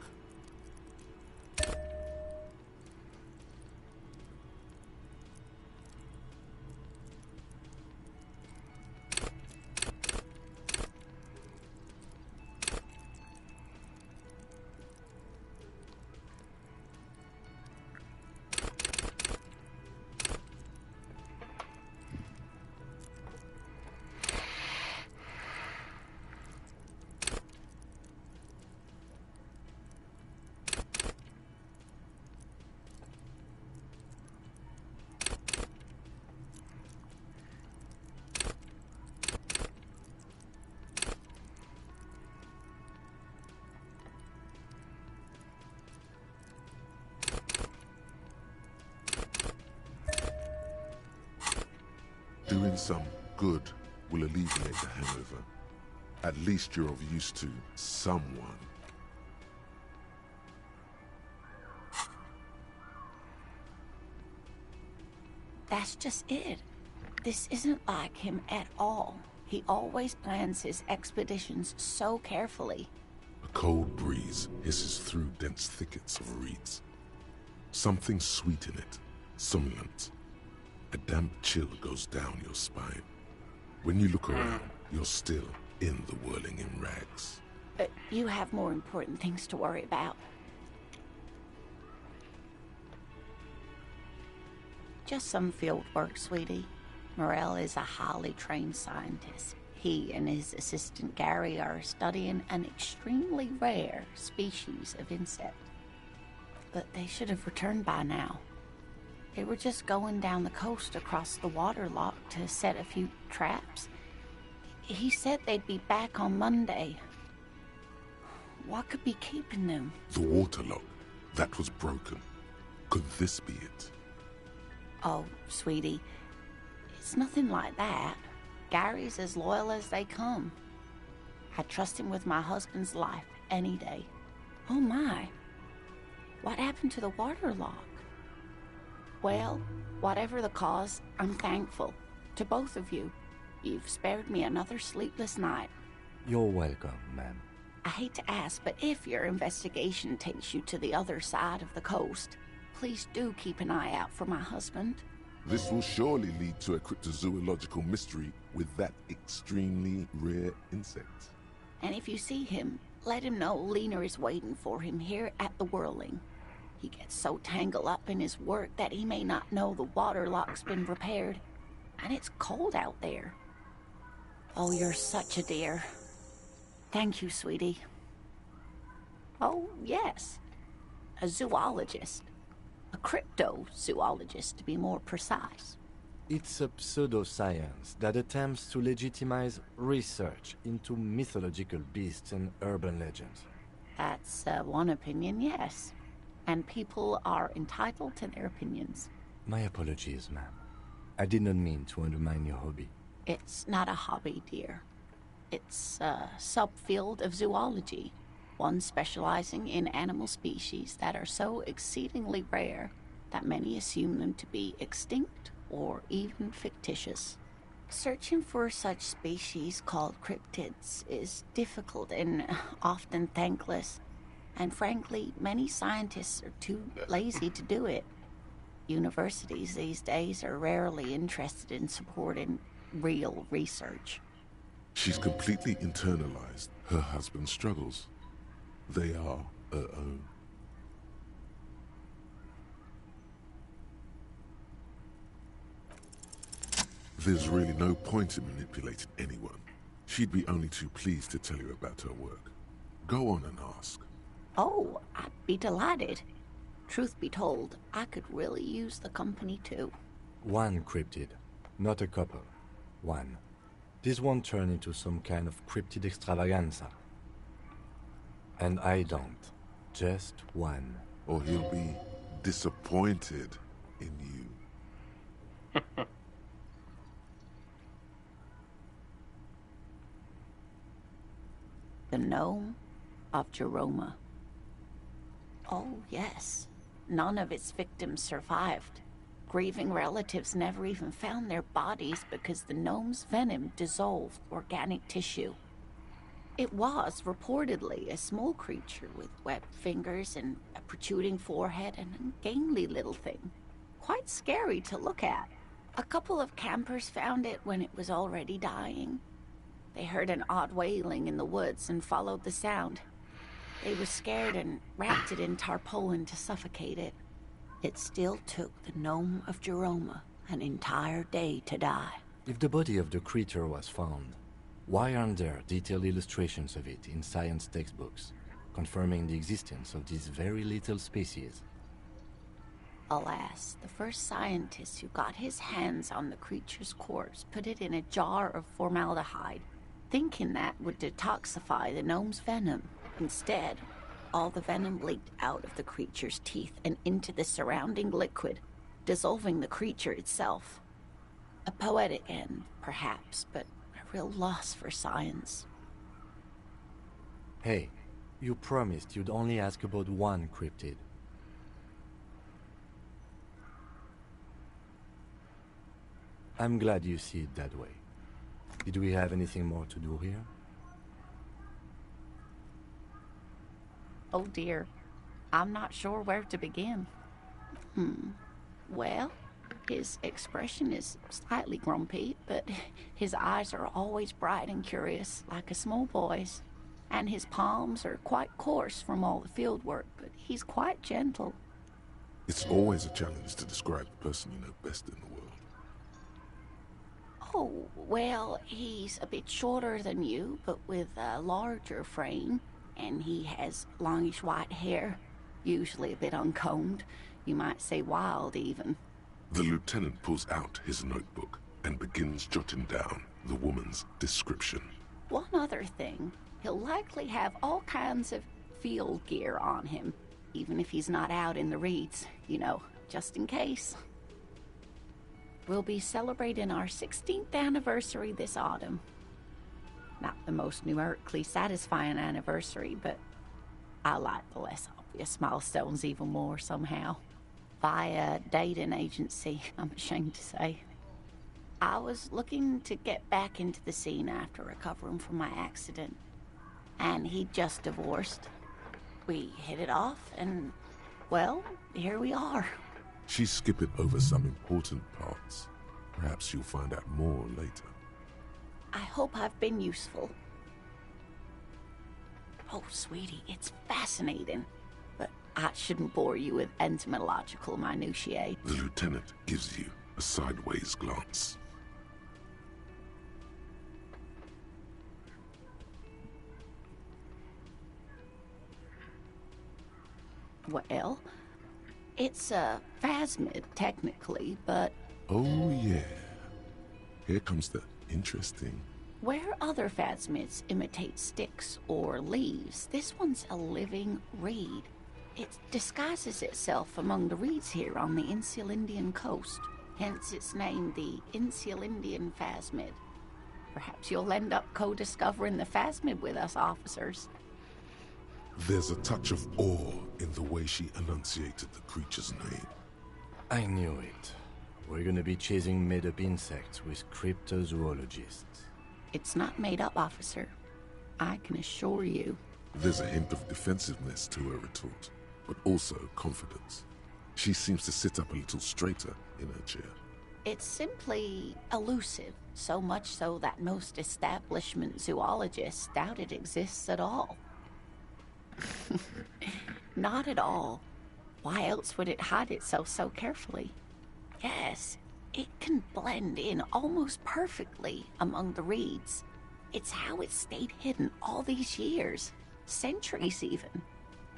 Doing some good will alleviate the hangover. At least you're of use to someone. That's just it. This isn't like him at all. He always plans his expeditions so carefully. A cold breeze hisses through dense thickets of reeds. Something sweet in it, somnolent. A damp chill goes down your spine. When you look around, you're still in the whirling in rags. You have more important things to worry about. Just some field work, sweetie. Morel is a highly trained scientist. He and his assistant Gary are studying an extremely rare species of insect. But they should have returned by now. They were just going down the coast across the waterlock to set a few traps. He said they'd be back on Monday. What could be keeping them? The waterlock. That was broken. Could this be it? Oh, sweetie. It's nothing like that. Gary's as loyal as they come. I'd trust him with my husband's life any day. Oh my. What happened to the waterlock? Well, Whatever the cause, I'm thankful. To both of you. You've spared me another sleepless night. You're welcome, ma'am. I hate to ask, but if your investigation takes you to the other side of the coast, please do keep an eye out for my husband. This will surely lead to a cryptozoological mystery with that extremely rare insect. And if you see him, let him know Lena is waiting for him here at the Whirling. He gets so tangled up in his work that he may not know the water lock's been repaired. And it's cold out there. Oh, you're such a dear. Thank you, sweetie. Oh, yes. A zoologist. A cryptozoologist, to be more precise. It's a pseudoscience that attempts to legitimize research into mythological beasts and urban legends. That's one opinion, yes. And people are entitled to their opinions. My apologies, ma'am. I did not mean to undermine your hobby. It's not a hobby, dear. It's a subfield of zoology, one specializing in animal species that are so exceedingly rare that many assume them to be extinct or even fictitious. Searching for such species called cryptids is difficult and often thankless, and frankly, many scientists are too lazy to do it. Universities these days are rarely interested in supporting real research. She's completely internalized her husband's struggles. They are her own. There's really no point in manipulating anyone. She'd be only too pleased to tell you about her work. Go on and ask. Oh, I'd be delighted. Truth be told, I could really use the company too. One cryptid, not a couple. One. This won't turn into some kind of cryptid extravaganza. And I don't. Just one. Or he'll be disappointed in you. The Gnome of Jeroma. Oh, yes. None of its victims survived. Grieving relatives never even found their bodies because the gnome's venom dissolved organic tissue. It was reportedly a small creature with webbed fingers and a protruding forehead and an ungainly little thing. Quite scary to look at. A couple of campers found it when it was already dying. They heard an odd wailing in the woods and followed the sound. They were scared and wrapped it in tarpaulin to suffocate it. It still took the Gnome of Jeroma an entire day to die. If the body of the creature was found, why aren't there detailed illustrations of it in science textbooks, confirming the existence of this very little species? Alas, the first scientist who got his hands on the creature's corpse put it in a jar of formaldehyde, thinking that would detoxify the gnome's venom. Instead, all the venom leaked out of the creature's teeth and into the surrounding liquid, dissolving the creature itself. A poetic end, perhaps, but a real loss for science. Hey, you promised you'd only ask about one cryptid. I'm glad you see it that way. Did we have anything more to do here? Oh dear, I'm not sure where to begin. Well, his expression is slightly grumpy, but his eyes are always bright and curious, like a small boy's. And his palms are quite coarse from all the field work, but he's quite gentle. It's always a challenge to describe the person you know best in the world. Oh, well, he's a bit shorter than you, but with a larger frame. And he has longish white hair, usually a bit uncombed. You might say wild, even. The lieutenant pulls out his notebook and begins jotting down the woman's description. One other thing, he'll likely have all kinds of field gear on him, even if he's not out in the reeds, you know, just in case. We'll be celebrating our 16th anniversary this autumn. Not the most numerically satisfying anniversary, but I like the less obvious milestones even more somehow. via dating agency, I'm ashamed to say. I was looking to get back into the scene after recovering from my accident, and he'd just divorced. We hit it off, and, well, here we are. She's skipping over some important parts. Perhaps you'll find out more later. I hope I've been useful. Oh, sweetie, it's fascinating. But I shouldn't bore you with entomological minutiae. The lieutenant gives you a sideways glance. Well, it's a phasmid, technically, but... Oh, yeah. Here comes the interesting. Where other phasmids imitate sticks or leaves, this one's a living reed. It disguises itself among the reeds here on the Insulindian coast, hence its name, the Insulindian phasmid. Perhaps you'll end up co-discovering the phasmid with us, officers. There's a touch of awe in the way she enunciated the creature's name. I knew it. We're gonna be chasing made-up insects with cryptozoologists. It's not made up, officer. I can assure you. There's a hint of defensiveness to her retort, but also confidence. She seems to sit up a little straighter in her chair. It's simply elusive, so much so that most establishment zoologists doubt it exists at all. Not at all. Why else would it hide itself so carefully? Yes, it can blend in almost perfectly among the reeds. It's how it stayed hidden all these years. Centuries even.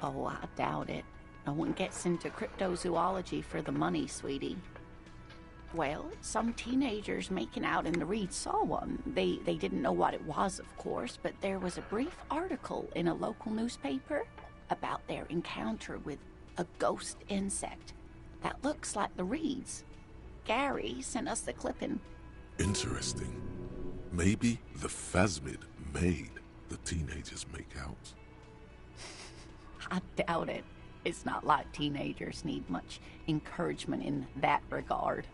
Oh, I doubt it. No one gets into cryptozoology for the money, sweetie. Well, some teenagers making out in the reeds saw one. They didn't know what it was, of course, but there was a brief article in a local newspaper about their encounter with a ghost insect that looks like the reeds. Gary sent us the clipping. Interesting. Maybe the phasmid made the teenagers make out. I doubt it. It's not like teenagers need much encouragement in that regard.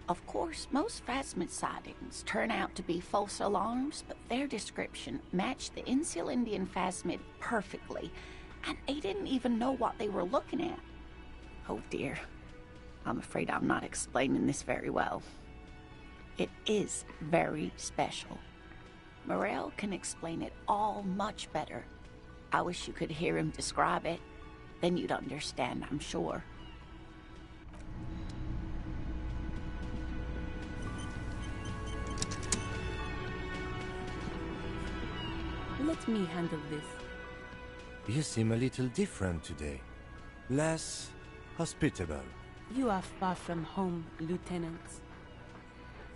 Of course, most phasmid sightings turn out to be false alarms, but their description matched the Insulindian phasmid perfectly, and they didn't even know what they were looking at. Oh dear, I'm afraid I'm not explaining this very well. It is very special. Morel can explain it all much better. I wish you could hear him describe it. Then you'd understand, I'm sure. Let me handle this. You seem a little different today. Less hospitable. You are far from home, Lieutenant.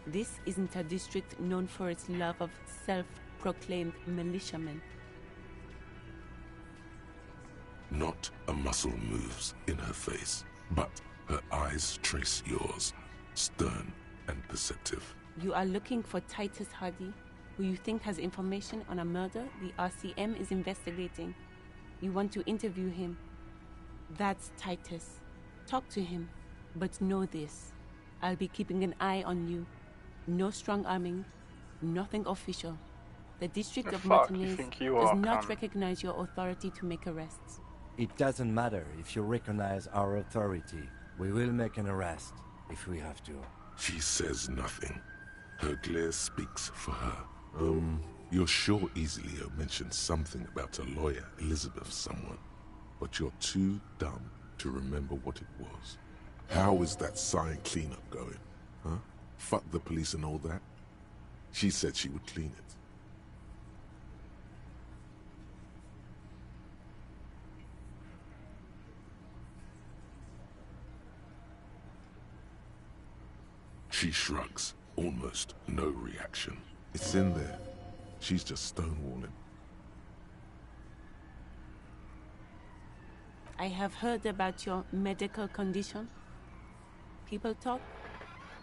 This isn't a district known for its love of self-proclaimed militiamen. Not a muscle moves in her face, but her eyes trace yours, stern and perceptive. You are looking for Titus Hardy, who you think has information on a murder the RCM is investigating. You want to interview him. That's Titus. Talk to him, but know this. I'll be keeping an eye on you. No strong-arming, nothing official. The District of Martinez does not recognize your authority to make arrests. It doesn't matter if you recognize our authority. We will make an arrest, if we have to. She says nothing. Her glare speaks for her. You're sure Easilio mentioned something about a lawyer, Elizabeth someone, but you're too dumb to remember what it was. How is that sign cleanup going, huh? Fuck the police and all that? She said she would clean it. She shrugs, almost no reaction. It's in there. She's just stonewalling. I have heard about your medical condition. People talk,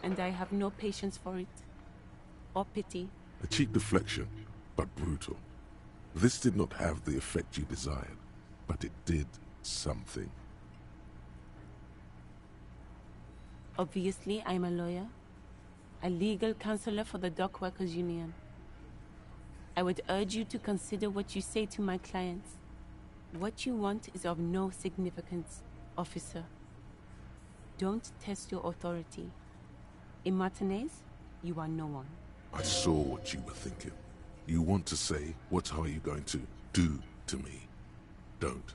and I have no patience for it. Or pity. A cheap deflection, but brutal. This did not have the effect you desired, but it did something. Obviously, I'm a lawyer, a legal counselor for the Dock Workers Union. I would urge you to consider what you say to my clients. What you want is of no significance, officer. Don't test your authority. In Martinez, you are no one. I saw what you were thinking. You want to say, what are you going to do to me? Don't.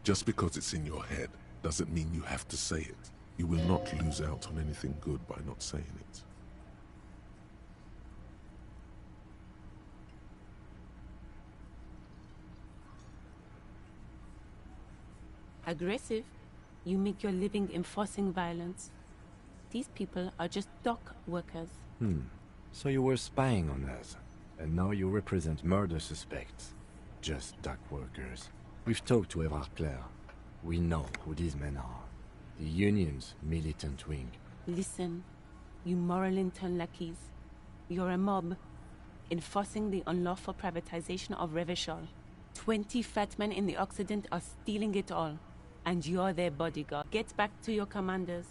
Just because it's in your head doesn't mean you have to say it. You will not lose out on anything good by not saying it. Aggressive? You make your living enforcing violence. These people are just dock workers. So you were spying on us, and now you represent murder suspects. Just dock workers. We've talked to Everard Clare. We know who these men are. The Union's militant wing. Listen, you moral intern lackeys. You're a mob, enforcing the unlawful privatization of Revachol. 20 fat men in the Occident are stealing it all, and you're their bodyguard. Get back to your commanders.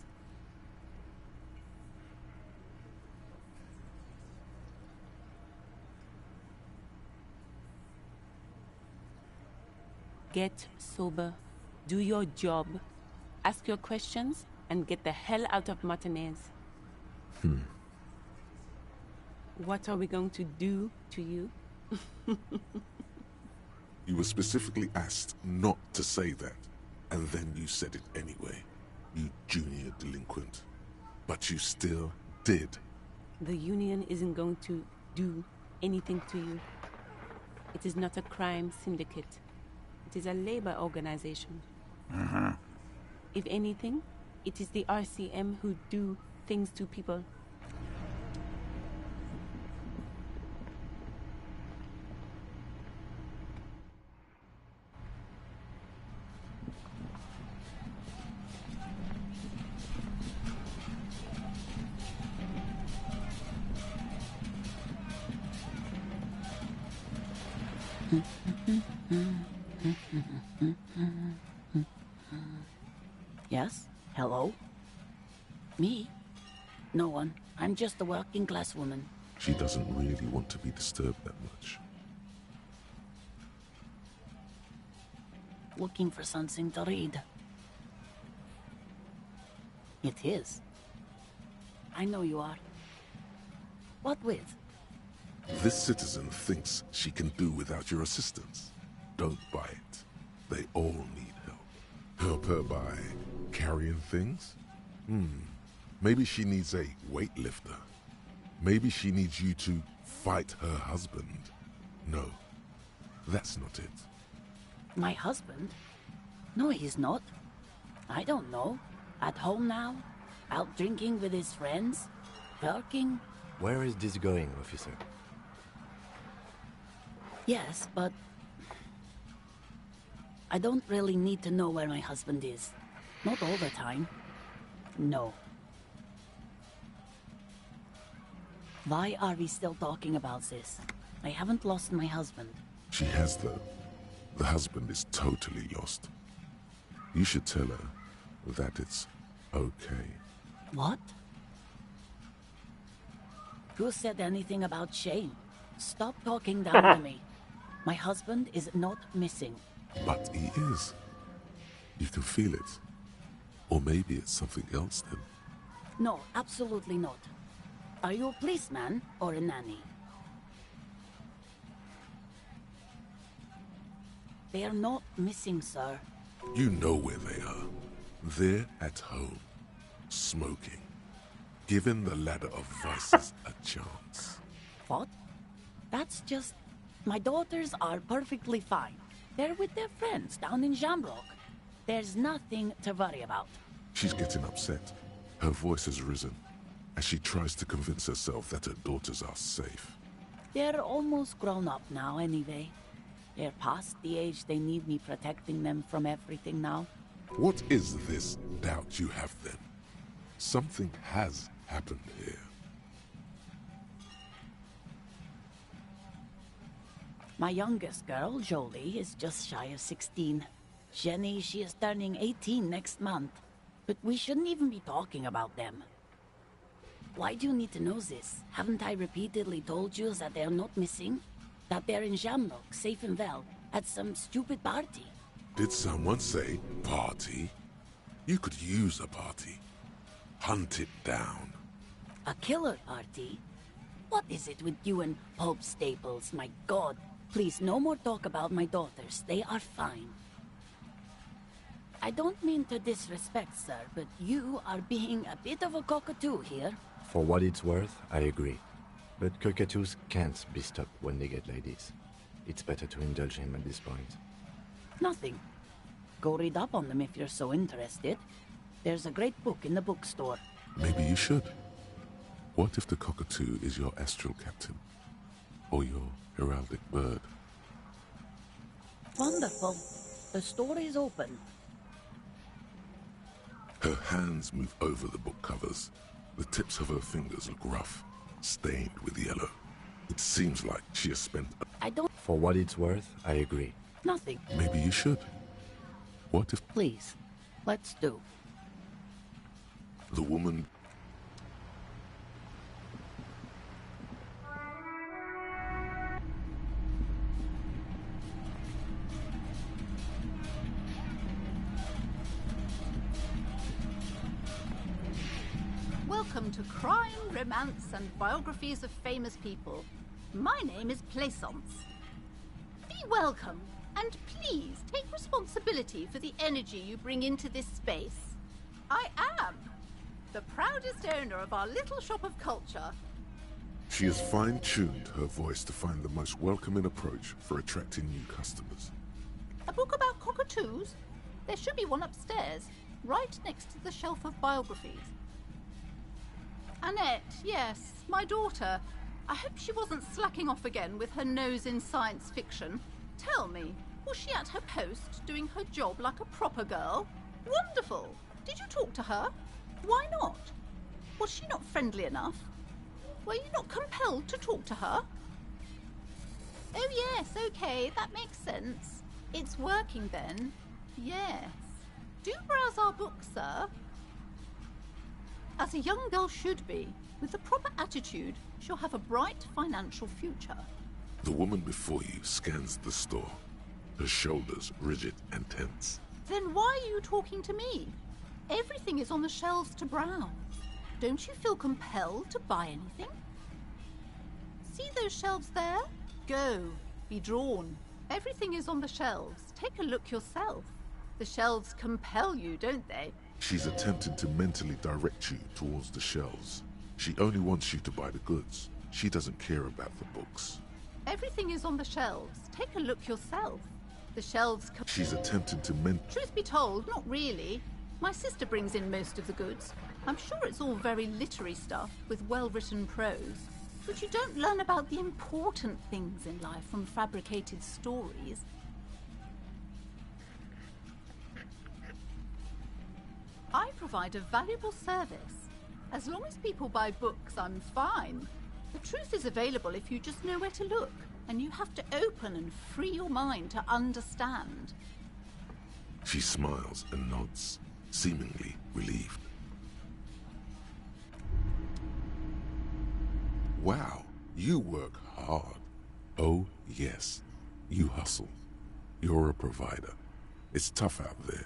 Get sober. Do your job. Ask your questions and get the hell out of Martinez. What are we going to do to you? You were specifically asked not to say that, and then you said it anyway. You junior delinquent. But you still did. The Union isn't going to do anything to you. It is not a crime syndicate. It is a labor organization. If anything, it is the RCM who do things to people. Yes? Hello? Me? No one. I'm just a working class woman. She doesn't really want to be disturbed that much. Looking for something to read. It is. I know you are. What with? This citizen thinks she can do without your assistance. Don't buy it. They all need help. Help her by carrying things? Maybe she needs a weightlifter. Maybe she needs you to fight her husband. No, that's not it. My husband? No, he's not. I don't know. At home now? Out drinking with his friends? Working? Where is this going, officer? Yes, but I don't really need to know where my husband is. Not all the time. No. Why are we still talking about this? I haven't lost my husband. She has, though. The husband is totally lost. You should tell her that it's okay. What? Who said anything about shame? Stop talking down to me. My husband is not missing. But he is. You can feel it. Or maybe it's something else then. No, absolutely not. Are you a policeman or a nanny? They are not missing, sir. You know where they are. They're at home, smoking, giving the ladder of vices a chance. What? That's just... My daughters are perfectly fine. They're with their friends down in Jamrock. There's nothing to worry about. She's getting upset. Her voice has risen as she tries to convince herself that her daughters are safe. They're almost grown up now anyway. They're past the age they need me protecting them from everything now. What is this doubt you have then? Something has happened here. My youngest girl, Jolie, is just shy of 16. Jenny, she is turning 18 next month. But we shouldn't even be talking about them. Why do you need to know this? Haven't I repeatedly told you that they're not missing? That they're in Shamrock, safe and well, at some stupid party? Did someone say party? You could use a party. Hunt it down. A killer party? What is it with you and Pope Staples? My God. Please, no more talk about my daughters. They are fine. I don't mean to disrespect, sir, but you are being a bit of a cockatoo here. For what it's worth, I agree. But cockatoos can't be stopped when they get ladies. It's better to indulge him at this point. Nothing. Go read up on them if you're so interested. There's a great book in the bookstore. Maybe you should. What if the cockatoo is your astral captain? Or your heraldic bird? Wonderful. The store is open. Her hands move over the book covers. The tips of her fingers look rough, stained with yellow. It seems like she has spent... I don't... For what it's worth, I agree. Nothing. Maybe you should. What if... Please, let's do. The woman... Welcome to Crime, Romance, and Biographies of Famous People. My name is Plaisance. Be welcome, and please take responsibility for the energy you bring into this space. I am the proudest owner of our little shop of culture. She has fine-tuned her voice to find the most welcoming approach for attracting new customers. A book about cockatoos? There should be one upstairs, right next to the shelf of biographies. Annette, yes, my daughter. I hope she wasn't slacking off again with her nose in science fiction. Tell me, was she at her post doing her job like a proper girl? Wonderful! Did you talk to her? Why not? Was she not friendly enough? Were you not compelled to talk to her? Oh yes, okay, that makes sense. It's working then. Yes. Do browse our books, sir. As a young girl should be, with the proper attitude, she'll have a bright financial future. The woman before you scans the store, her shoulders rigid and tense. Then why are you talking to me? Everything is on the shelves to browse. Don't you feel compelled to buy anything? See those shelves there? Go. Be drawn. Everything is on the shelves. Take a look yourself. The shelves compel you, don't they? She's attempting to mentally direct you towards the shelves. She only wants you to buy the goods. She doesn't care about the books. Everything is on the shelves. Take a look yourself. The shelves... She's attempting to Truth be told, not really. My sister brings in most of the goods. I'm sure it's all very literary stuff with well-written prose. But you don't learn about the important things in life from fabricated stories. I provide a valuable service. As long as people buy books, I'm fine. The truth is available if you just know where to look, and you have to open and free your mind to understand. She smiles and nods, seemingly relieved. Wow, you work hard. Oh, yes, you hustle. You're a provider. It's tough out there,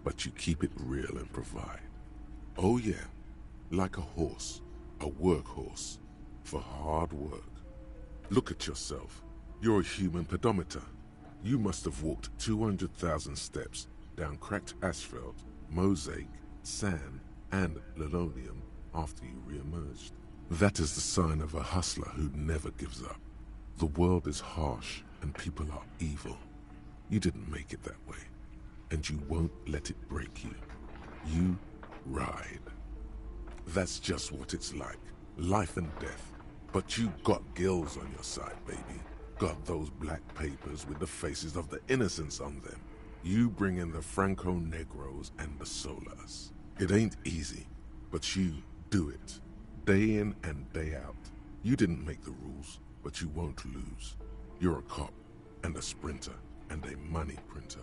but you keep it real and provide. Oh yeah, like a horse, a workhorse, for hard work. Look at yourself. You're a human pedometer. You must have walked 200,000 steps down cracked asphalt, mosaic, sand, and linoleum after you re-emerged. That is the sign of a hustler who never gives up. The world is harsh and people are evil. You didn't make it that way, and you won't let it break you. You ride. That's just what it's like, life and death. But you got gills on your side, baby. Got those black papers with the faces of the innocents on them. You bring in the Franco-Negros and the Solas. It ain't easy, but you do it. Day in and day out. You didn't make the rules, but you won't lose. You're a cop, and a sprinter, and a money printer.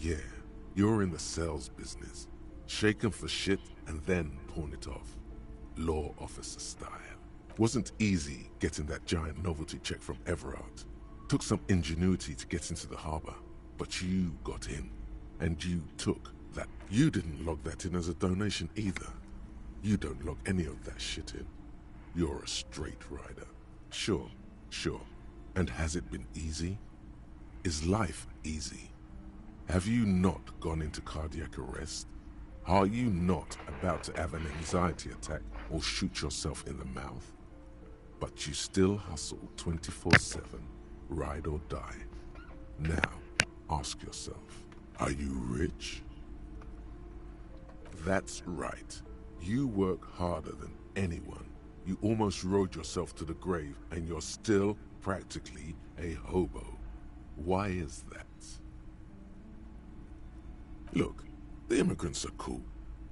Yeah, you're in the sales business. Shake 'em for shit and then pawn it off. Law officer style. Wasn't easy getting that giant novelty check from Everard. Took some ingenuity to get into the harbor, but you got in, and you took that. You didn't log that in as a donation either. You don't log any of that shit in. You're a straight rider. Sure. And has it been easy? Is life easy? Have you not gone into cardiac arrest? Are you not about to have an anxiety attack or shoot yourself in the mouth? But you still hustle 24/7, ride or die. Now, ask yourself, are you rich? That's right. You work harder than anyone. You almost rode yourself to the grave, and you're still practically a hobo. Why is that? Look, the immigrants are cool.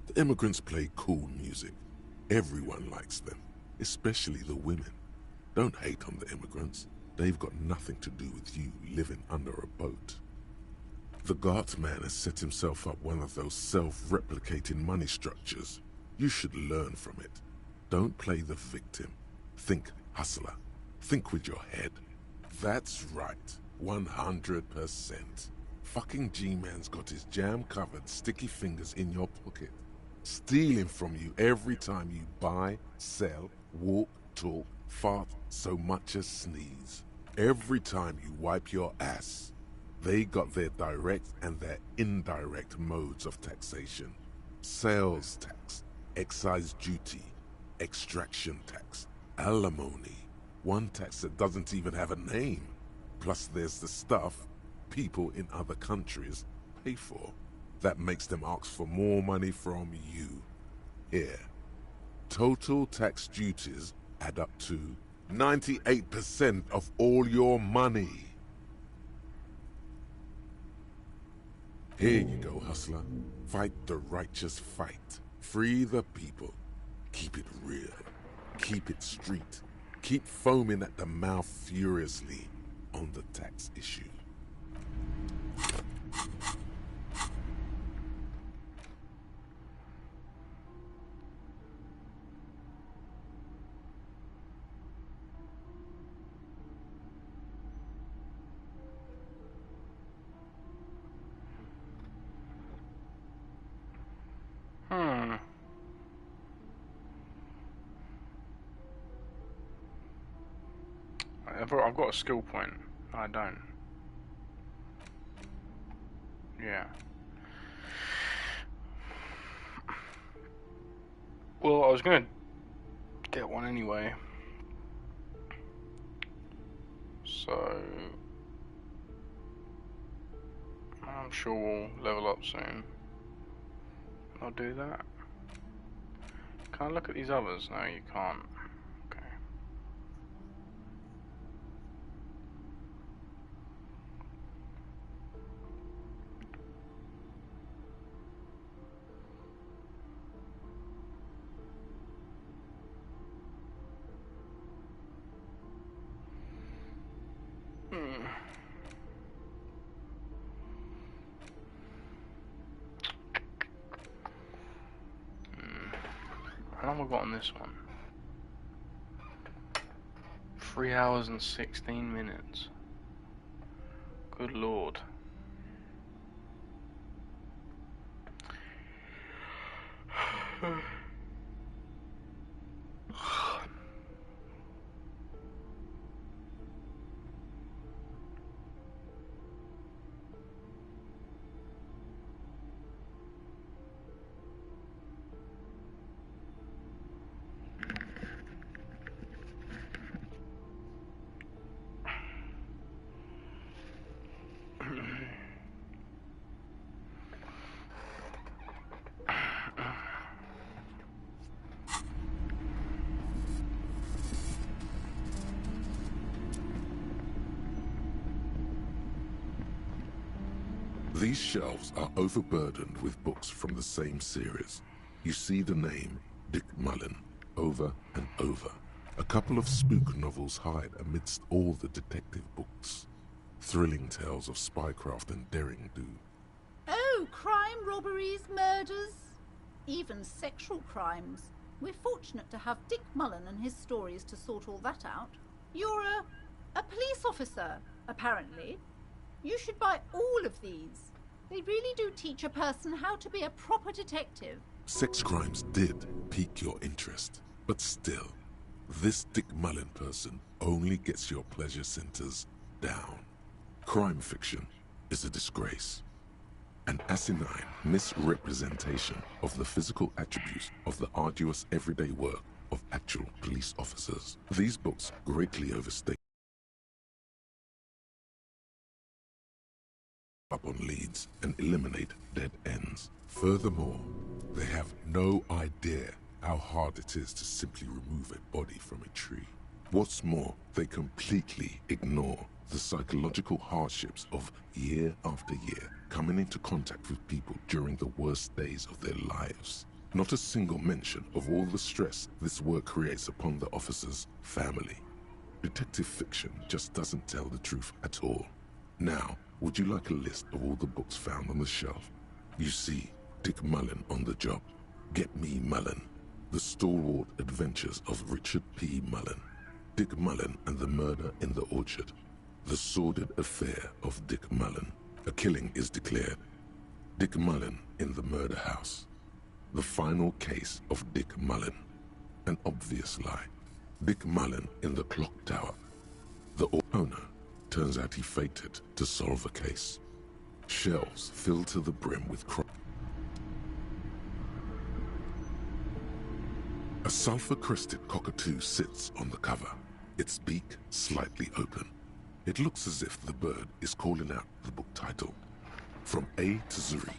The immigrants play cool music. Everyone likes them, especially the women. Don't hate on the immigrants. They've got nothing to do with you living under a boat. The Gart man has set himself up one of those self-replicating money structures. You should learn from it. Don't play the victim. Think hustler. Think with your head. That's right. 100%. Fucking G-Man's got his jam-covered sticky fingers in your pocket, stealing from you every time you buy, sell, walk, talk, fart, so much as sneeze. Every time you wipe your ass. They got their direct and their indirect modes of taxation. Sales tax, excise duty, extraction tax, alimony, one tax that doesn't even have a name. Plus there's the stuff people in other countries pay for. That makes them ask for more money from you. Here, total tax duties add up to 98% of all your money. Here you go, hustler. Fight the righteous fight. Free the people. Keep it real. Keep it street. Keep foaming at the mouth furiously on the tax issue. I've got a skill point. I don't. Yeah. Well, I was gonna get one anyway. So I'm sure we'll level up soon. I'll do that. Can I look at these others? No, you can't. Okay. How long have I got on this one? 3 hours and 16 minutes. Good lord. These shelves are overburdened with books from the same series. You see the name Dick Mullen over and over. A couple of spook novels hide amidst all the detective books. Thrilling tales of spycraft and daring do. Oh, crime, robberies, murders, even sexual crimes. We're fortunate to have Dick Mullen and his stories to sort all that out. You're a police officer, apparently. You should buy all of these. They really do teach a person how to be a proper detective. Sex crimes did pique your interest, but still, this Dick Mullen person only gets your pleasure centers down. Crime fiction is a disgrace. An asinine misrepresentation of the physical attributes of the arduous everyday work of actual police officers. These books greatly overstate up on leads and eliminate dead ends. Furthermore, they have no idea how hard it is to simply remove a body from a tree. What's more, they completely ignore the psychological hardships of year after year coming into contact with people during the worst days of their lives. Not a single mention of all the stress this work creates upon the officer's family. Detective fiction just doesn't tell the truth at all. Now, would you like a list of all the books found on the shelf? You see Dick Mullen on the job. Get Me Mullen. The Stalwart Adventures of Richard P. Mullen. Dick Mullen and the Murder in the Orchard. The Sordid Affair of Dick Mullen. A killing is declared. Dick Mullen in the Murder House. The Final Case of Dick Mullen. An Obvious Lie. Dick Mullen in the Clock Tower. The owner turns out he fated to solve a case. Shelves filled to the brim with A sulfur-crested cockatoo sits on the cover, its beak slightly open. It looks as if the bird is calling out the book title. From A to Zurich,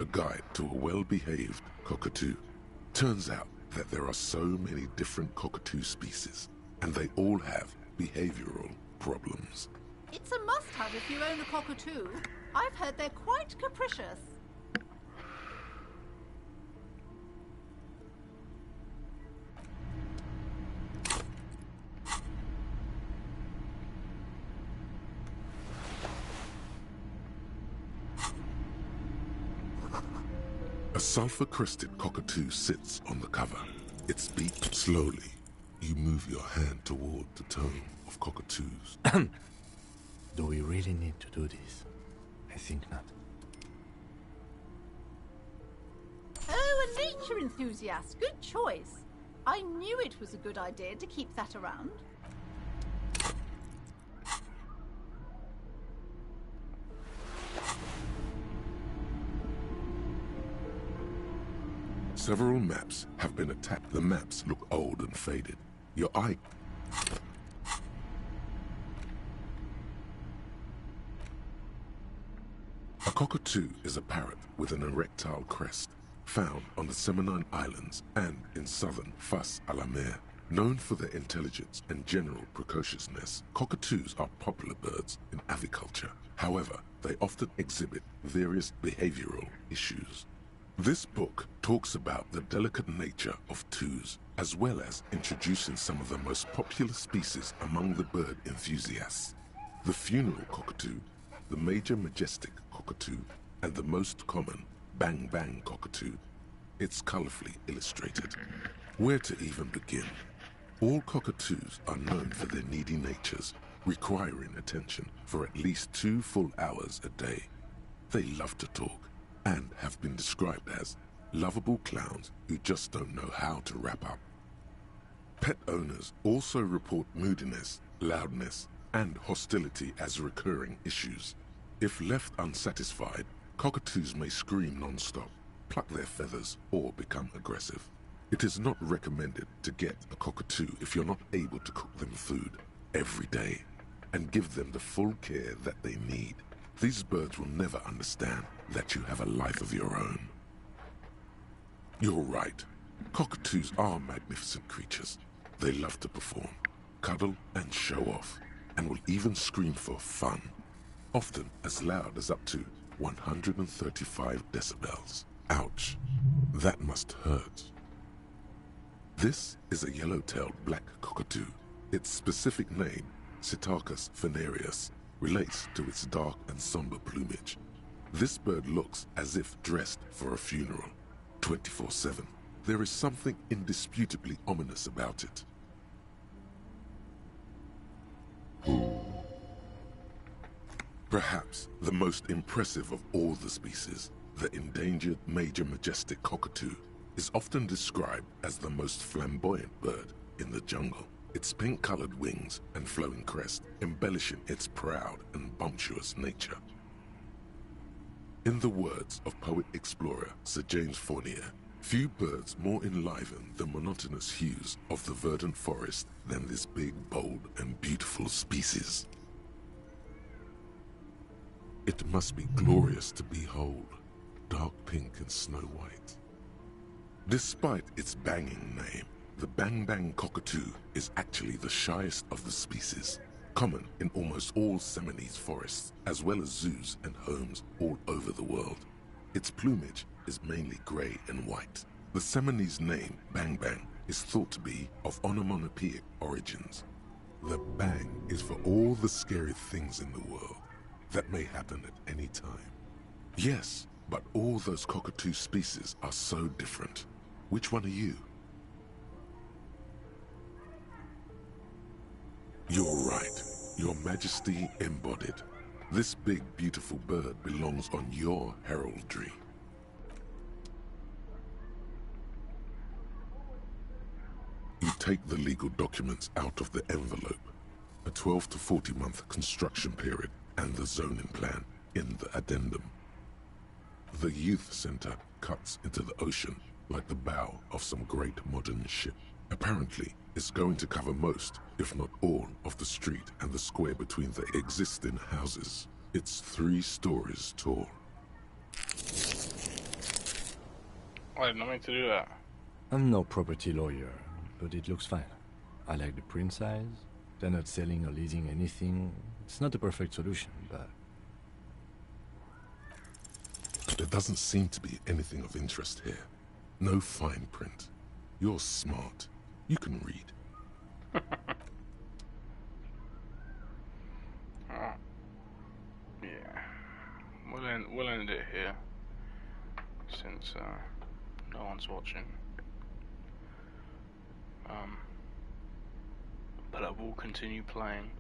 a guide to a well-behaved cockatoo. Turns out that there are so many different cockatoo species, and they all have behavioral problems. It's a must-have if you own a cockatoo. I've heard they're quite capricious. A sulfur-crested cockatoo sits on the cover. Its beak slowly. You move your hand toward the tone of cockatoos. Do we really need to do this? I think not. Oh, a nature enthusiast. Good choice. I knew it was a good idea to keep that around. Several maps have been attacked. The maps look old and faded. Your eye... A cockatoo is a parrot with an erectile crest, found on the Seminine Islands and in southern Fas-a-la-Mer. Known for their intelligence and general precociousness, cockatoos are popular birds in aviculture. However, they often exhibit various behavioral issues. This book talks about the delicate nature of toos, as well as introducing some of the most popular species among the bird enthusiasts. The funeral cockatoo, the major majestic cockatoo, and the most common bang-bang cockatoo. It's colorfully illustrated. Where to even begin? All cockatoos are known for their needy natures, requiring attention for at least 2 full hours a day. They love to talk, and have been described as lovable clowns who just don't know how to wrap up. Pet owners also report moodiness, loudness, and hostility as recurring issues. If left unsatisfied, cockatoos may scream non-stop, pluck their feathers, or become aggressive. It is not recommended to get a cockatoo if you're not able to cook them food every day and give them the full care that they need. These birds will never understand that you have a life of your own. You're right. Cockatoos are magnificent creatures. They love to perform, cuddle, and show off, and will even scream for fun, often as loud as up to 135 decibels. Ouch. That must hurt. This is a yellow-tailed black cockatoo. Its specific name, Psittacus venereus, relates to its dark and somber plumage. This bird looks as if dressed for a funeral, 24/7. There is something indisputably ominous about it. Perhaps the most impressive of all the species, the endangered major majestic cockatoo, is often described as the most flamboyant bird in the jungle. Its pink-colored wings and flowing crest embellishing its proud and bumptious nature. In the words of poet-explorer Sir James Fournier, few birds more enliven the monotonous hues of the verdant forest than this big, bold, and beautiful species. It must be glorious to behold, dark pink and snow white. Despite its banging name, the Bang Bang cockatoo is actually the shyest of the species, common in almost all Seminoles forests, as well as zoos and homes all over the world. Its plumage is mainly grey and white. The Seminoles name, Bang Bang, is thought to be of onomatopoeic origins. The bang is for all the scary things in the world that may happen at any time. Yes, but all those cockatoo species are so different. Which one are you? You're right. Your Majesty embodied. This big, beautiful bird belongs on your heraldry. You take the legal documents out of the envelope, a 12 to 40 month construction period, and the zoning plan in the addendum. The youth center cuts into the ocean like the bow of some great modern ship. Apparently, it's going to cover most, if not all, of the street and the square between the existing houses. It's 3 stories tall. I did not mean to do that. I'm no property lawyer, but it looks fine. I like the print size. They're not selling or leasing anything. It's not the perfect solution, but... There doesn't seem to be anything of interest here. No fine print. You're smart. You can read. Oh. Yeah. We'll end it here, since no one's watching. But I will continue playing.